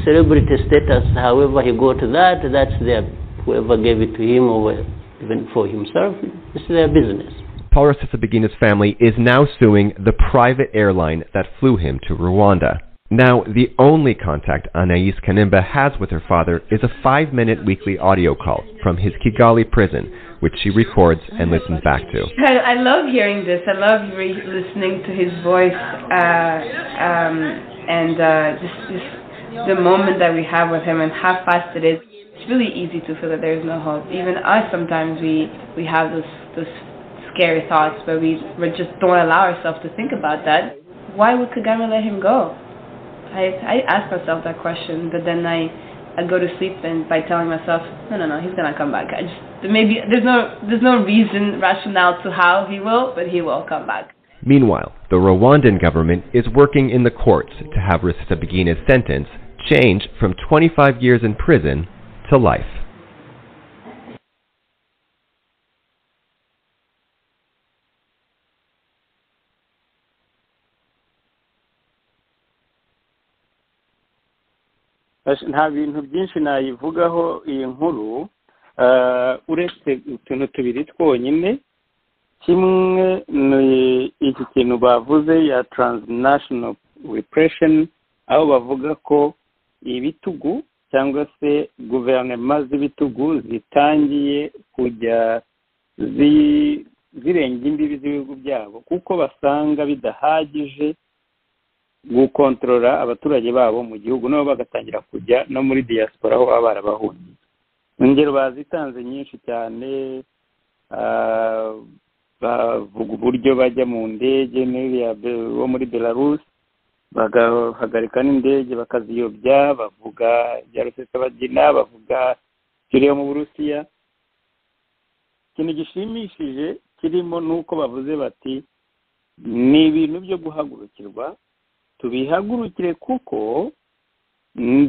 celebrity status. However he got that, that's their, whoever gave it to him or even for himself, it's their business. Paul Rusesabagina's family is now suing the private airline that flew him to Rwanda. Now, the only contact Anaïs Kanimba has with her father is a 5-minute weekly audio call from his Kigali prison, which she records and listens back to. I love hearing this. I love listening to his voice and just the moment that we have with him and how fast it is. It's really easy to feel that there's no hope. Even us, sometimes we have those scary thoughts, but we just don't allow ourselves to think about that. Why would Kagame let him go? I ask myself that question, but then I go to sleep and by telling myself, no, he's gonna come back. Maybe there's no rationale to how he will, but he will come back. Meanwhile, the Rwandan government is working in the courts to have Rusesabagina's sentence change from 25 years in prison to life. nta bintu byinshi nayivugaho iyi nkuru uretse utuntu tubiri twonyine. Kimwe ni iki kintu bavuze ya transnational repression, aho bavuga ko ibitugu cyangwa se guverinoma z'ibitugu zitangiye kujya zirenga imbibi z'ibihugu byabo kuko basanga bidahagije gukontorora abaturage babo mu gihugu, nabo bagatangira kujya no muri diaspora aho baba barabahungiye. Ingero bazitanze nyinshi cyane, bavuga uburyo bajya mu ndege bo muri Belarus bagahagarika n'indege bakaziyobya, bavuga ibya Rusesabagina, bavuga kiriya mu Burusiya. Ikintu gishimishije kirimo nuko bavuze bati ni ibintu byo guhagurukirwa, tubihagurukire kuko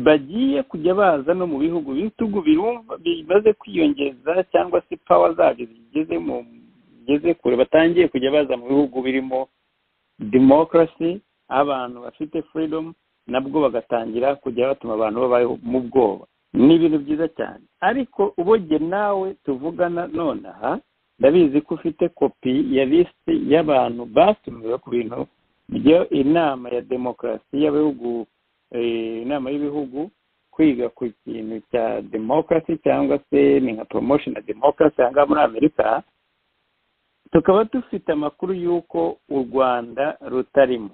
bagiye kujya baza no mu bihugu bitugu bimaze kwiyongeza cyangwa se power zabyo zigeze kure, batangiye kujya baza mu bihugu birimo democracy, abantu bafite freedom, nabwo bagatangira kujya batuma abantu babaho mu bwoba. Ni ibintu byiza cyane, ariko uboge nawe tuvugana nonaha ndabizi ko ufite kopi ya liste y'abantu batumiwe ku bintu byo inama ya demokarasi y'abihugu, inama y'ibihugu kwiga ku kintu cya demokarasi cyangwa se ni nka promotion ya demokarasi aha ngaha muri Amerika. Tukaba dufite amakuru y'uko u Rwanda rutarimo.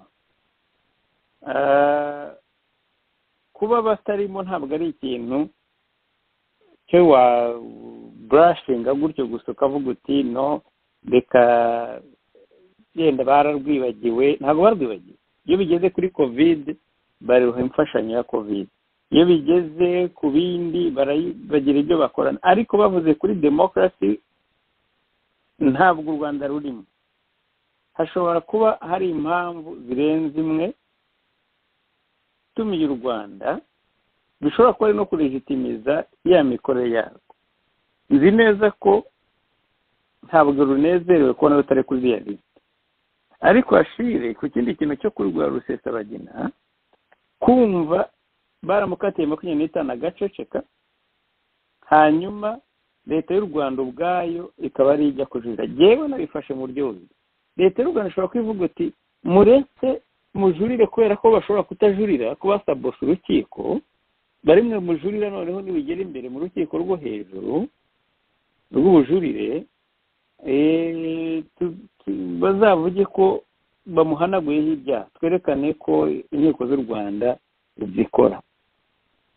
kuba batarimo ntabwo ari ikintu cyo wa burashinga gutyo gusa ukavuga uti no reka yenda bararwibagiwe. Ntabwo barwibagiwe. Iyo bigeze kuri covid bariho imfashanyo ya covid, iyo bigeze ku bindi bagira ibyo bakorana, ariko bavuze kuri demokarasi ntabwo u Rwanda rurimo. Hashobora kuba hari impamvu zirenze imwe tumiye u Rwanda bishobora kuba ari no kulegitimiza ya mikorere yarwo. Nzi neza ko ntabwo runezerewe kubona rutari kuri ya liste, ariko ashire ku kindi kintu cyo kurwara Rusesabagina kumva baramukatiye 25 agaceceka, hanyuma leta y'u Rwanda ubwayo ikaba ari ijya kujurira. Jewe nabifashe mu buryo bubi. Leta y'u Rwanda ishobora kwivuga ati muretse mujurire kubera ko bashobora kutajurira kubasabosha urukiko, barimwe mujurira noneho nibigera imbere mu rukiko rwo hejuru rw'ubujurire bazavuge ko bamuhanaguyeho ibyaha, twerekane ko inkiko z'u Rwanda zikora.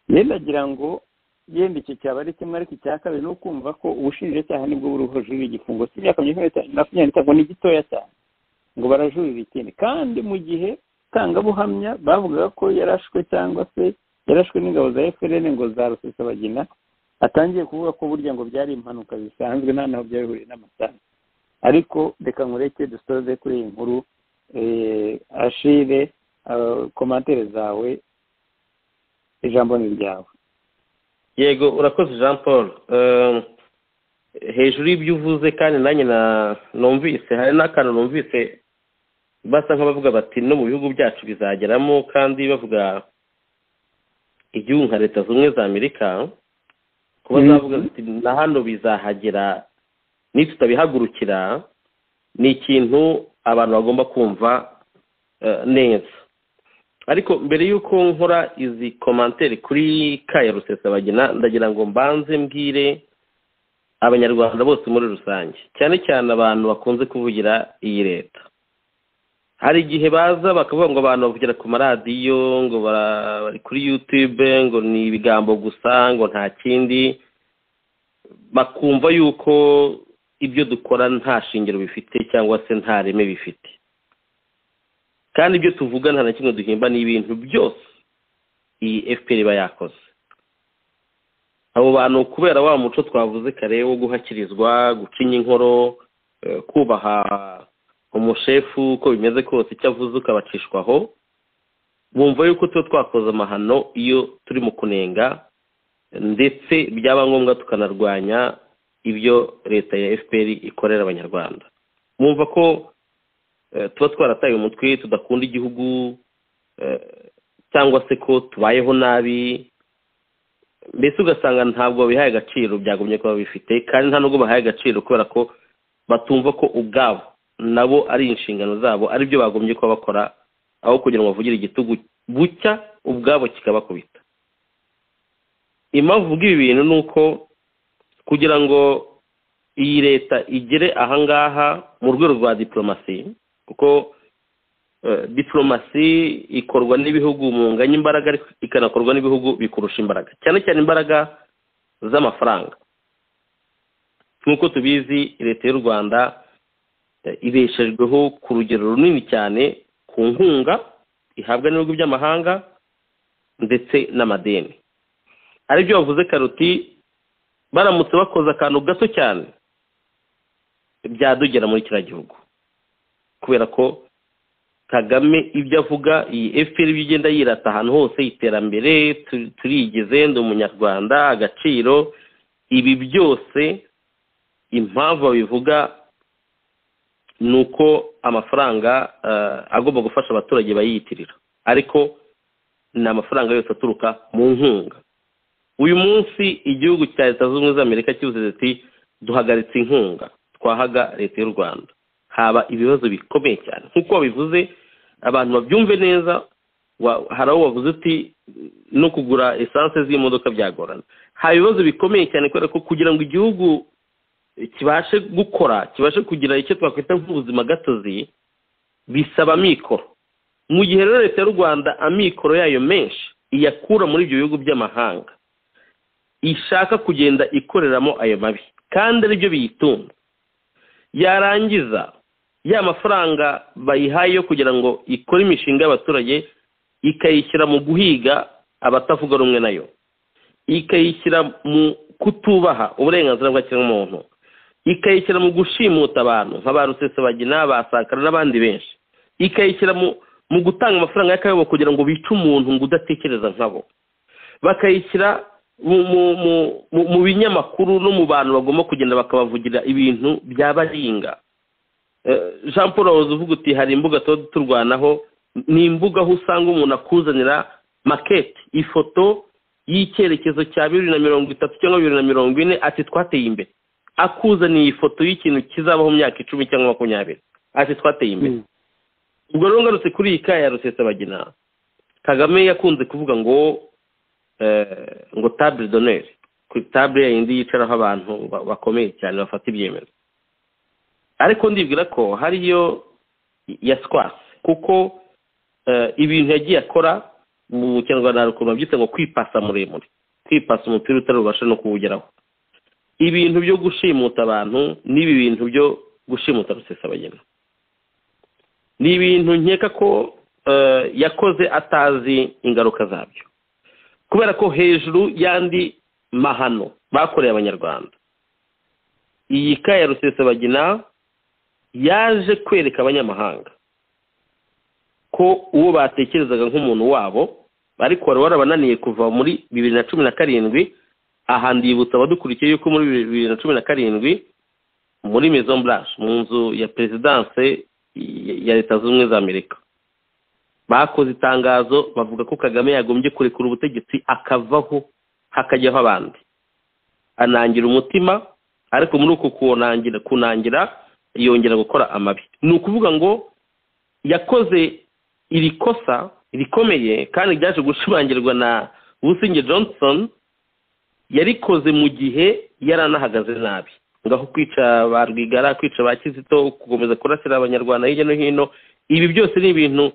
Yendagira ngo yenda icyo cyaba ari kimwe, ariko icya kabiri ni ukumva ko ubushinjacyaha nibwo buruhojurira igifungo cy'imyaka 25 ngo ni gitoya cyane ngo barajurira ikindi, kandi mu gihe tangabuhamya bavugaga ko yarashwe cyangwa se yarashwe n'ingabo za FLN ngo za Rusesabagina, atangiye kuvuga ko burya ngo byari impanuka zisanzwe nta naho byahuriye n'amasaha. Ariko reka nkureke dusoze kuri iyi nkuru. Ashire komantere zawe, ijambo ni ryawe. Yego, urakoze Jean Paul. Hejuru y'ibyo uvuze kandi nanjye numvise hari n'akantu numvise basa nk'abavuga bati no mu bihugu byacu bizageramo, kandi bavuga igihugu nka Leta Zunze za Amerika kuba zavuga ati na hano bizahagera nitutabihagurukira, ni ikintu abantu bagomba kumva neza. Ariko mbere y'uko nkora izi komantere kuri Kaya Rusesabagina, ndagira ngo mbanze mbwire abanyarwanda bose muri rusange, cyane cyane abantu bakunze kuvugira iyi leta. Hari igihe baza bakavuga ngo abantu bavugira ku maradiyo, ngo bari kuri YouTube, ngo ni ibigambo gusa, ngo nta kindi, bakumva yuko ibyo dukora nta shingiro bifite cyangwa se nta reme bifite. Kandi ibyo tuvuga nta na kimwe duhimba, ni ibintu byose iyi FPR iba yakoze. Abo bantu kubera wa muco twavuze kare wo guhakirizwa, gucinya inkoro, kubaha umushefu uko bimeze kose icyo avuze ukabacishwaho, bumva yuko tuba twakoze amahano iyo turi mu kunenga, ndetse byaba ngombwa tukanarwanya ibyo leta ya FPR ikorera abanyarwanda. Bumva ko tuba twarataye umutwe, tudakunda igihugu, cyangwa se ko tubayeho nabi, mbese ugasanga ntabwo bihaye agaciro byagumye kuba bifite, kandi nta nubwo bahaye agaciro kubera ko batumva ko ubwabo nabo ari inshingano zabo, ari byo bagombye kuba bakora, aho kugira ngo bavugire igitugu bucya ubwabo kikabakubita. Impamvu ibi bintu ni uko kugira ngo iyi leta igere ahangaha mu rwego rwa diplomasi, kuko diplomasi ikorwa n'ibihugu mu nganya imbaraga, ikanakorwa n'ibihugu bikurusha imbaraga, cyane cyane imbaraga z'amafaranga. Nk'uko tubizi, leta y'u Rwanda ibeshejweho ku rugero runini cyane ku nkunga ihabwa n'ibihugu by'amahanga ndetse n'amadeni. Ari byo bavuze karuti, baramutse bakoze akantu gato cyane byadugera muri kiriya gihugu, kubera ko Kagame ibyo avuga, iyi FPR bigenda yirata ahantu hose, iterambere, turigeze, ndi umunyarwanda, agaciro, ibi byose impamvu babivuga ni uko amafaranga agomba gufasha abaturage bayiyitirira, ariko ni amafaranga yose aturuka mu nkunga. Uyu munsi igihugu cya Leta Zunze Ubumwe za Amerika kivuze ati duhagaritse inkunga twahaga leta y'u Rwanda, haba ibibazo bikomeye cyane. Nk'uko babivuze, abantu babyumve neza, hari aho bavuze uti no kugura esanse z'imodoka byagorana. Haba ibibazo bikomeye cyane kubera ko kugira ngo igihugu kibashe gukora, kibashe kugira icyo twakwita nk'ubuzima gatozi, bisaba mikoro. mu gihe rero leta y'u Rwanda amikoro yayo menshi iyakura muri ibyo bihugu by'amahanga ishaka kugenda ikoreramo ayo mabi kandi aribyo biyitunga, yarangiza ya mafaranga bayihaye yo kugira ngo ikore imishinga y'abaturage ikayishyira mu guhiga abatavuga rumwe nayo, ikayishyira mu kutubaha uburenganzira bwa kiremwamuntu, ikayishyira mu gushimuta abantu nka ba Rusesabagina, ba Sankara n'abandi benshi, ikayishyira mu gutanga amafaranga y'akayabo kugira ngo bice umuntu ngo udatekereza nkabo, bakayishyira mu binyamakuru no mu bantu bagomba kugenda bakabavugira ibintu byabaringa. Jean Paul wahoze uvuga uti hari imbuga tuba turwanaho, ni imbuga aho usanga umuntu akuzanira makete, ifoto y'icyerekezo cya 2030 cyangwa 2040 ati twateye imbere, akuzaniye ifoto y'ikintu kizabaho mu myaka 10 cyangwa 20 ati twateye imbere. Ubwo rero ngarutse kuri iyi kaya ya Rusesabagina, Kagame yakunze kuvuga ngo table d'honneur, ku table yindi yicaraho abantu bakomeye cyane bafata ibyemezo, ariko ndibwira ko hariyo yaswase kuko ibintu yagiye akora mu Kinyarwanda rukundo byitse ngo kwipasa muremure, kwipasa umupira utarubasha no kuwugeraho. Ibintu byo gushimuta abantu n'ibi bintu byo gushimuta Rusesabagina ni ibintu nkeka ko yakoze atazi ingaruka zabyo, kubera ko hejuru yandi mahano bakoreye abanyarwanda, iyi kaya ya Rusesabagina yaje kwereka abanyamahanga ko uwo batekerezaga nk'umuntu wabo ariko wari warabananiye kuva muri 2017. aha ndibutsa abadukurikiye yuko muri 2017 muri Maison Blanche, mu nzu ya Presidence ya Leta Zunze Ubumwe za Amerika, bakoze itangazo bavuga ko Kagame yagombye kurekura ubutegetsi akavaho hakajyaho abandi, anangira umutima, ariko muri uko kunangira yongera gukora amabi. Ni ukuvuga ngo yakoze iri kosa rikomeye kandi ryaje gushimangirwa na Busingye Johnson, yarikoze mu gihe yaranahagaze nabi, ngaho kwica ba Rwigara, kwica ba Kizito, gukomeza kurasira abanyarwanda hirya no hino. Ibi byose ni ibintu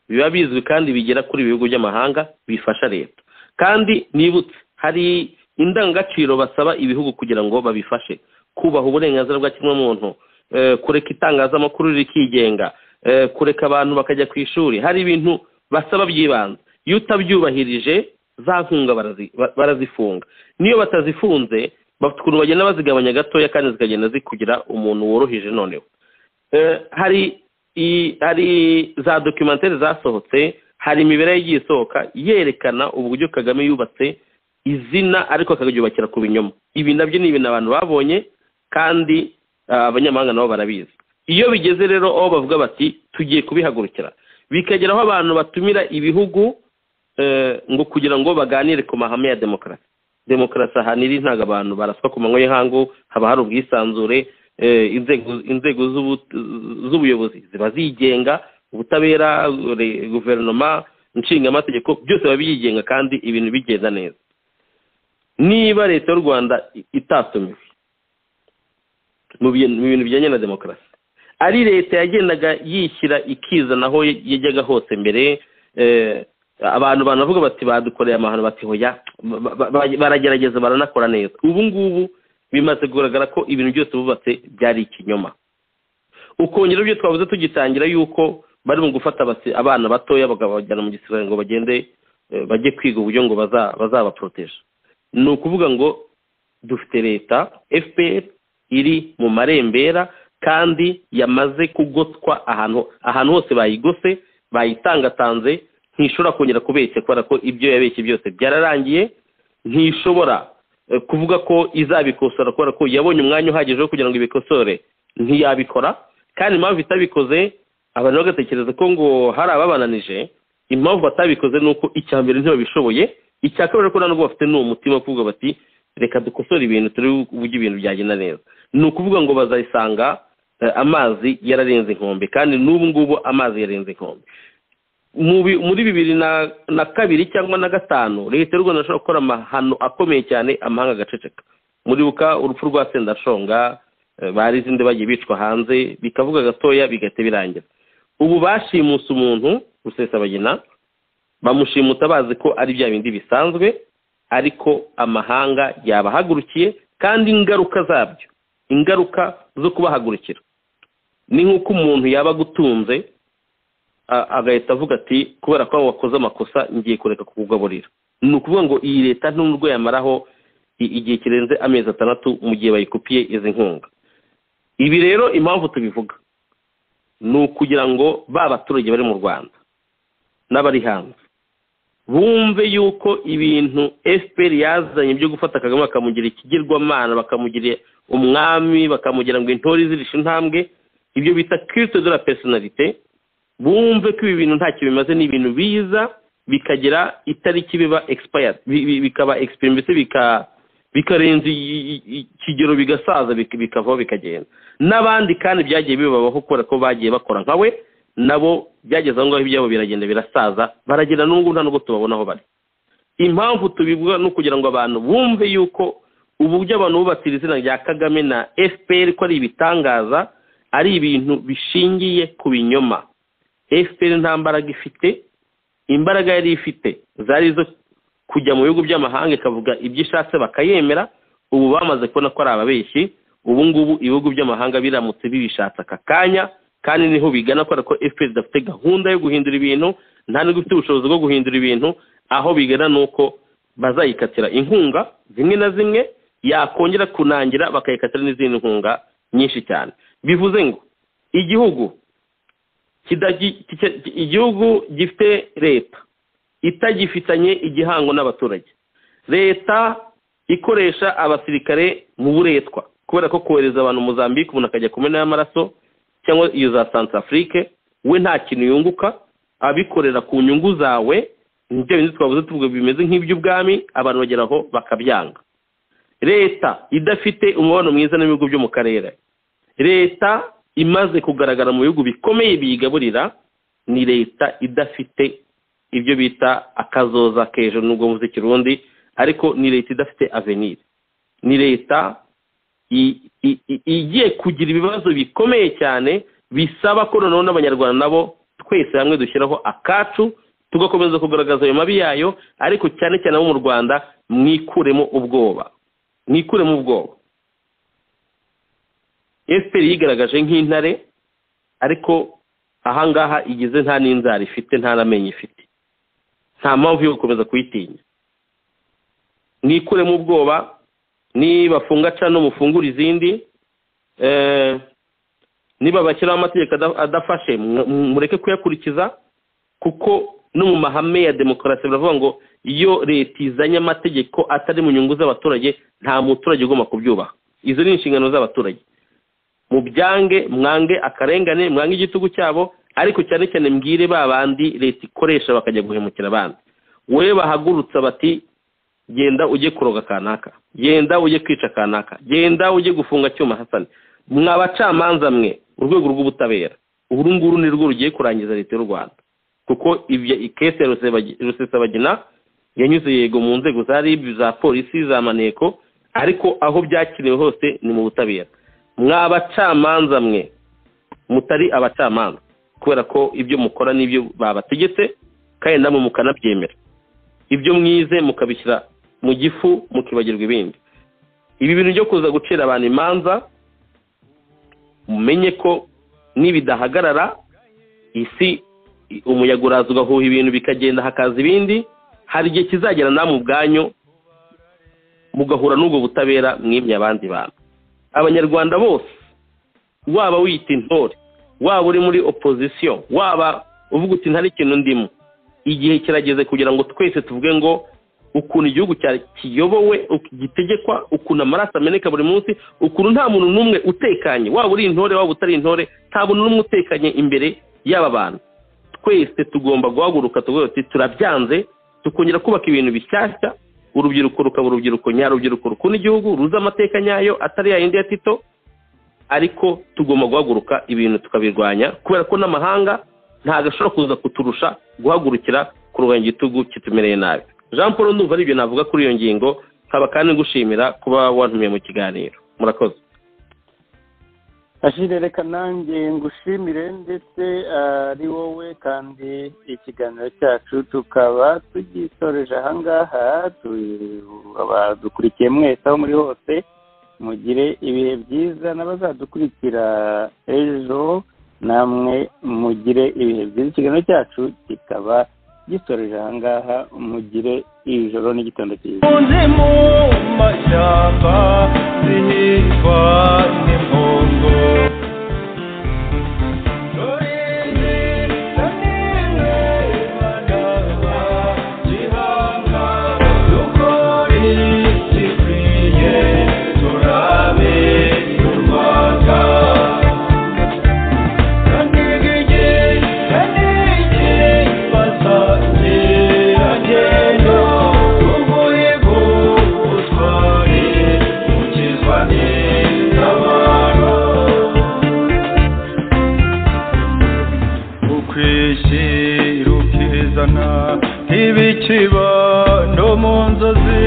biba bizwi kandi bigera kuri ibihugu by'amahanga bifasha leta, kandi nibutse hari indangagaciro basaba ibihugu kugira ngo babifashe: kubaha uburenganzira bwa kiremwamuntu, kureka itangazamakuru rikigenga, kureka abantu bakajya ku ishuri. Hari ibintu basaba by'ibanze, iyo utabyubahirije za nkunga barazifunga, niyo batazifunze bafite ukuntu bagenda bazigabanya gatoya kandi zikagenda zikugira umuntu woroheje. Noneho hari za documentaire zasohotse, hari imibare yagiye isohoka yerekana uburyo Kagame yubatse izina ariko akaryubakira ku binyoma. Ibi nabyo ni ibintu abantu babonye kandi abanyamahanga nabo barabizi. Iyo bigeze rero aho bavuga bati tugiye kubihagurukira, bikageraho abantu batumira ibihugu ngo kugira ngo baganire ku mahame ya demokarasi ahaniri ntago abantu baraswa ku manywa y'ihangu, haba hari ubwisanzure, inzego z'ubuyobozi ziba zigenga, ubutabera, guverinoma, nshingamategeko, byose biba byigenga kandi ibintu bigenda neza. Niba leta y'u Rwanda itatumiwe mu bintu bijyanye na demokarasi, ari leta yagendaga yishyira ikizanaho yajyaga hose mbere, abantu banavuga bati badukoreye amahano, bati hoya baragerageza baranakora neza. Ubu ngubu bimaze kugaragara ko ibintu byose bubatse byari ikinyoma. Ukongera ibyo twavuze tugitangira yuko bari mu gufata abana batoya bakabajyana mu gisirikare ngo bagende bajye kwiga uburyo ngo bazabaproteje. Ni ukuvuga ngo dufite leta FPR iri mu marembera kandi yamaze kugotwa ahantu hose bayigose, bayitangatanze, ntishobora kongera kubeshya kubera ko ibyo yabeshye byose byararangiye. Ntishobora kuvuga ko izabikosora kubera ko yabonye umwanya uhagije wo kugira ngo ibikosore, ntiyabikora. Kandi impamvu itabikoze abantu bagatekereza ko ngo hari ababananije. Impamvu batabikoze ni uko icya mbere ntibabishoboye, icya kabiri ko nubwo bafite n'uwo mutima kuvuga bati reka dukosore ibintu turi uburyo ibintu byagenda neza. Ni ukuvuga ngo bazayisanga amazi yararenze inkombe, kandi n'ubu ngubu amazi yarenze inkombe. Muri 2002 cyangwa na 2005 leta y'u Rwanda ishobora gukora amahano akomeye cyane, amahanga agaceceka. Muribuka urupfu rwa Sendashonga, bari izindi bagiye bicwa hanze, bikavuga gatoya bigahita birangira. ubu bashimuse umuntu Rusesabagina bamushimuta bazi ko ari bya bindi bisanzwe, ariko amahanga yabahagurukiye kandi ingaruka zabyo, ingaruka zo kubahagurukira ni nk'uko umuntu yaba agutunze agahita avuga ati kubera ko wakoze amakosa ngiye kureka kukugaburira. Ni ukuvuga ngo iyi leta nubwo yamaraho igihe kirenze amezi 6 mu gihe bayikupiye izi nkunga. Ibi rero impamvu tubivuga ni ukugira ngo ba baturage bari mu Rwanda n'abari hanze bumve yuko ibintu FPR yazanye byo gufata Kagame bakamugira ikigirwamana, bakamugira umwami, bakamugira ngo intori zirisha intambwe, ibyo bita culte de la personnalité, bumve ko ibi bintu ntacyo bimaze, ni ibintu biza bikagira itariki biba expired, bikaba experience bikarenza ikigero bigasaza bikavaho bikagenda. N'abandi kandi byagiye bibabaho kubera ko bagiye bakora nkawe, nabo byageze aho ngaho ibyabo biragenda birasaza, baragenda n'ubwo nta nubwo tubabona aho bari. Impamvu tubivuga no kugira ngo abantu bumve yuko uburyo abantu bubatira izina rya Kagame na FPR ko ari ibitangaza, ari ibintu bishingiye ku binyoma. FPR nta mbaraga ifite, imbaraga yari ifite zari zo kujya mu bihugu by'amahanga ikavuga ibyishatse bakayemera. Ubu bamaze kubona ko ari ababeshyi. Ubu ngubu ibihugu by'amahanga biramutse bibishatse aka kanya, kandi niho bigana ko FPR dafite gahunda yo guhindura ibintu, nta nubwo ifite ubushobozi bwo guhindura ibintu. Aho bigana nuko bazayikatira inkunga zimwe na zimwe, yakongera kunangira bakayikatira n'izindi nkunga nyinshi cyane. Bivuze ngo igihugu gifite leta itagifitanye igihango n'abaturage, leta ikoresha abasirikare mu buretwa, kubera ko kohereza abantu Mozambique umuntu akajya kumena y'amaraso cyangwa iyo za Centrafrique, we nta kintu yunguka, abikorera ku nyungu zawe. Nibyo bindi twavuze tuvuga bimeze nk'iby'ubwami, abantu bageraho bakabyanga. Leta idafite umubano mwiza n'ibihugu byo mu karere, leta imaze kugaragara mu bihugu bikomeye biyigaburira, ni leta idafite ibyo bita akazoza kejo nubwo muzi Kirundi, ariko ni leta idafite avenir, ni leta igiye kugira ibibazo bikomeye cyane, bisaba ko noneho n'abanyarwanda nabo twese hamwe dushyiraho akacu tugakomeza kugaragaza ayo mabi yayo, ariko cyane cyane abo mu Rwanda mwikuremo ubwoba, mwikuremo ubwoba. FPR yigaragaje nk'intare, ariko ahangaha igize nta n'inzara ifite, nta namenye ifite, nta mpamvu yo gukomeza kuyitinya. Mwikuremo ubwoba, niba funga cano mufungura izindi, niba bashyiraho amategeko adafashe mureke kuyakurikiza, kuko no mu mahame ya demokarasi baravuga ngo iyo leta izanye amategeko atari mu nyungu z'abaturage nta muturage ugomba kubyubaha. Izo ni inshingano z'abaturage. Mu byange mwange akarengane, mwange igitugu cyabo, ariko cyane cyane mbwire babandi leta ikoresha bakajya guhemukira abandi. Wewe bahagurutsa bati genda ujye kuroga kanaka, genda ujye kwica kanaka, genda ujye gufunga Cyuma Hassan. Mwabacamanza mwe urwego rw'ubutabera, uru nguru ni rwo rugiye kurangiza leta y'u Rwanda, kuko ibyo ikese Rusesabagina yanyuze yego mu nzego za RIB, za polisi, za maneko, ariko aho byakiriwe hose ni mu butabera. Mwabacamanza mwe mutari abacamanza, kubera ko ibyo mukora n'ibyo babategetse kandi namwe mukanabyemera. Ibyo mwize mukabishyira mu gifu mukibagirwa ibindi. Ibi bintu byo kuza gucira abantu imanza, mumenye ko nibidahagarara isi umuyaga uraza ugahuha ibintu bikagenda hakaza ibindi, hari igihe kizagera namwe ubwanyu mugahura n'ubwo butabera mwimye abandi bantu. Abanyarwanda bose, waba wita intore, waba uri muri opposition, waba uvuga uti ntari ikintu ndimo, igihe kirageze kugira ngo twese tuvuge ngo ukuntu igihugu kiyobowe, gitegekwa, ukuntu amaraso ameneka buri munsi, ukuntu nta muntu n'umwe utekanye, waba uri intore waba utari intore, nta muntu n'umwe utekanye imbere y'aba bantu. Twese tugomba guhaguruka tuvuga ati turabyanze, tukongera kubaka ibintu bishyashya, urubyiruko rukaba urubyiruko nyarubyiruko rukunda igihugu, ruza amateka nyayo atari ya yindi ya Tito, ariko tugomba guhaguruka ibintu tukabirwanya, kubera ko n'amahanga ntago ashobora kuza kuturusha guhagurukira kurwanya igitugu kitumereye nabi. Jean Paul, ndumva ari ibyo navuga kuri iyo ngingo, nkaba kandi ngushimira kuba wantumiye mu kiganiro. Murakoze. ashire reka nanjye ngushimire ndetse ari wowe kandi ikiganiro cyacu tukaba tugisoreje ahangaha abadukurikiye mwese aho muri hose mugire ibihe byiza n'abazadukurikira ejo namwe mugire ibihe byiza ikiganiro cyacu kikaba gisoreje ahangaha mugire ijoro n'igitondo cyiza mu mashyamba zihingwa n'impongo ibikiba no mu nzozi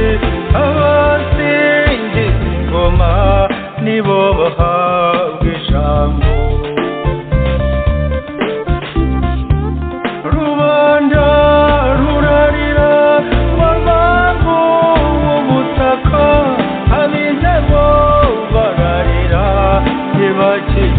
abasingiza ingoma nibo bahabwa ijambo rubanda rurarira rw'amambu w'ubutaka ab'intego bararira ntibakiri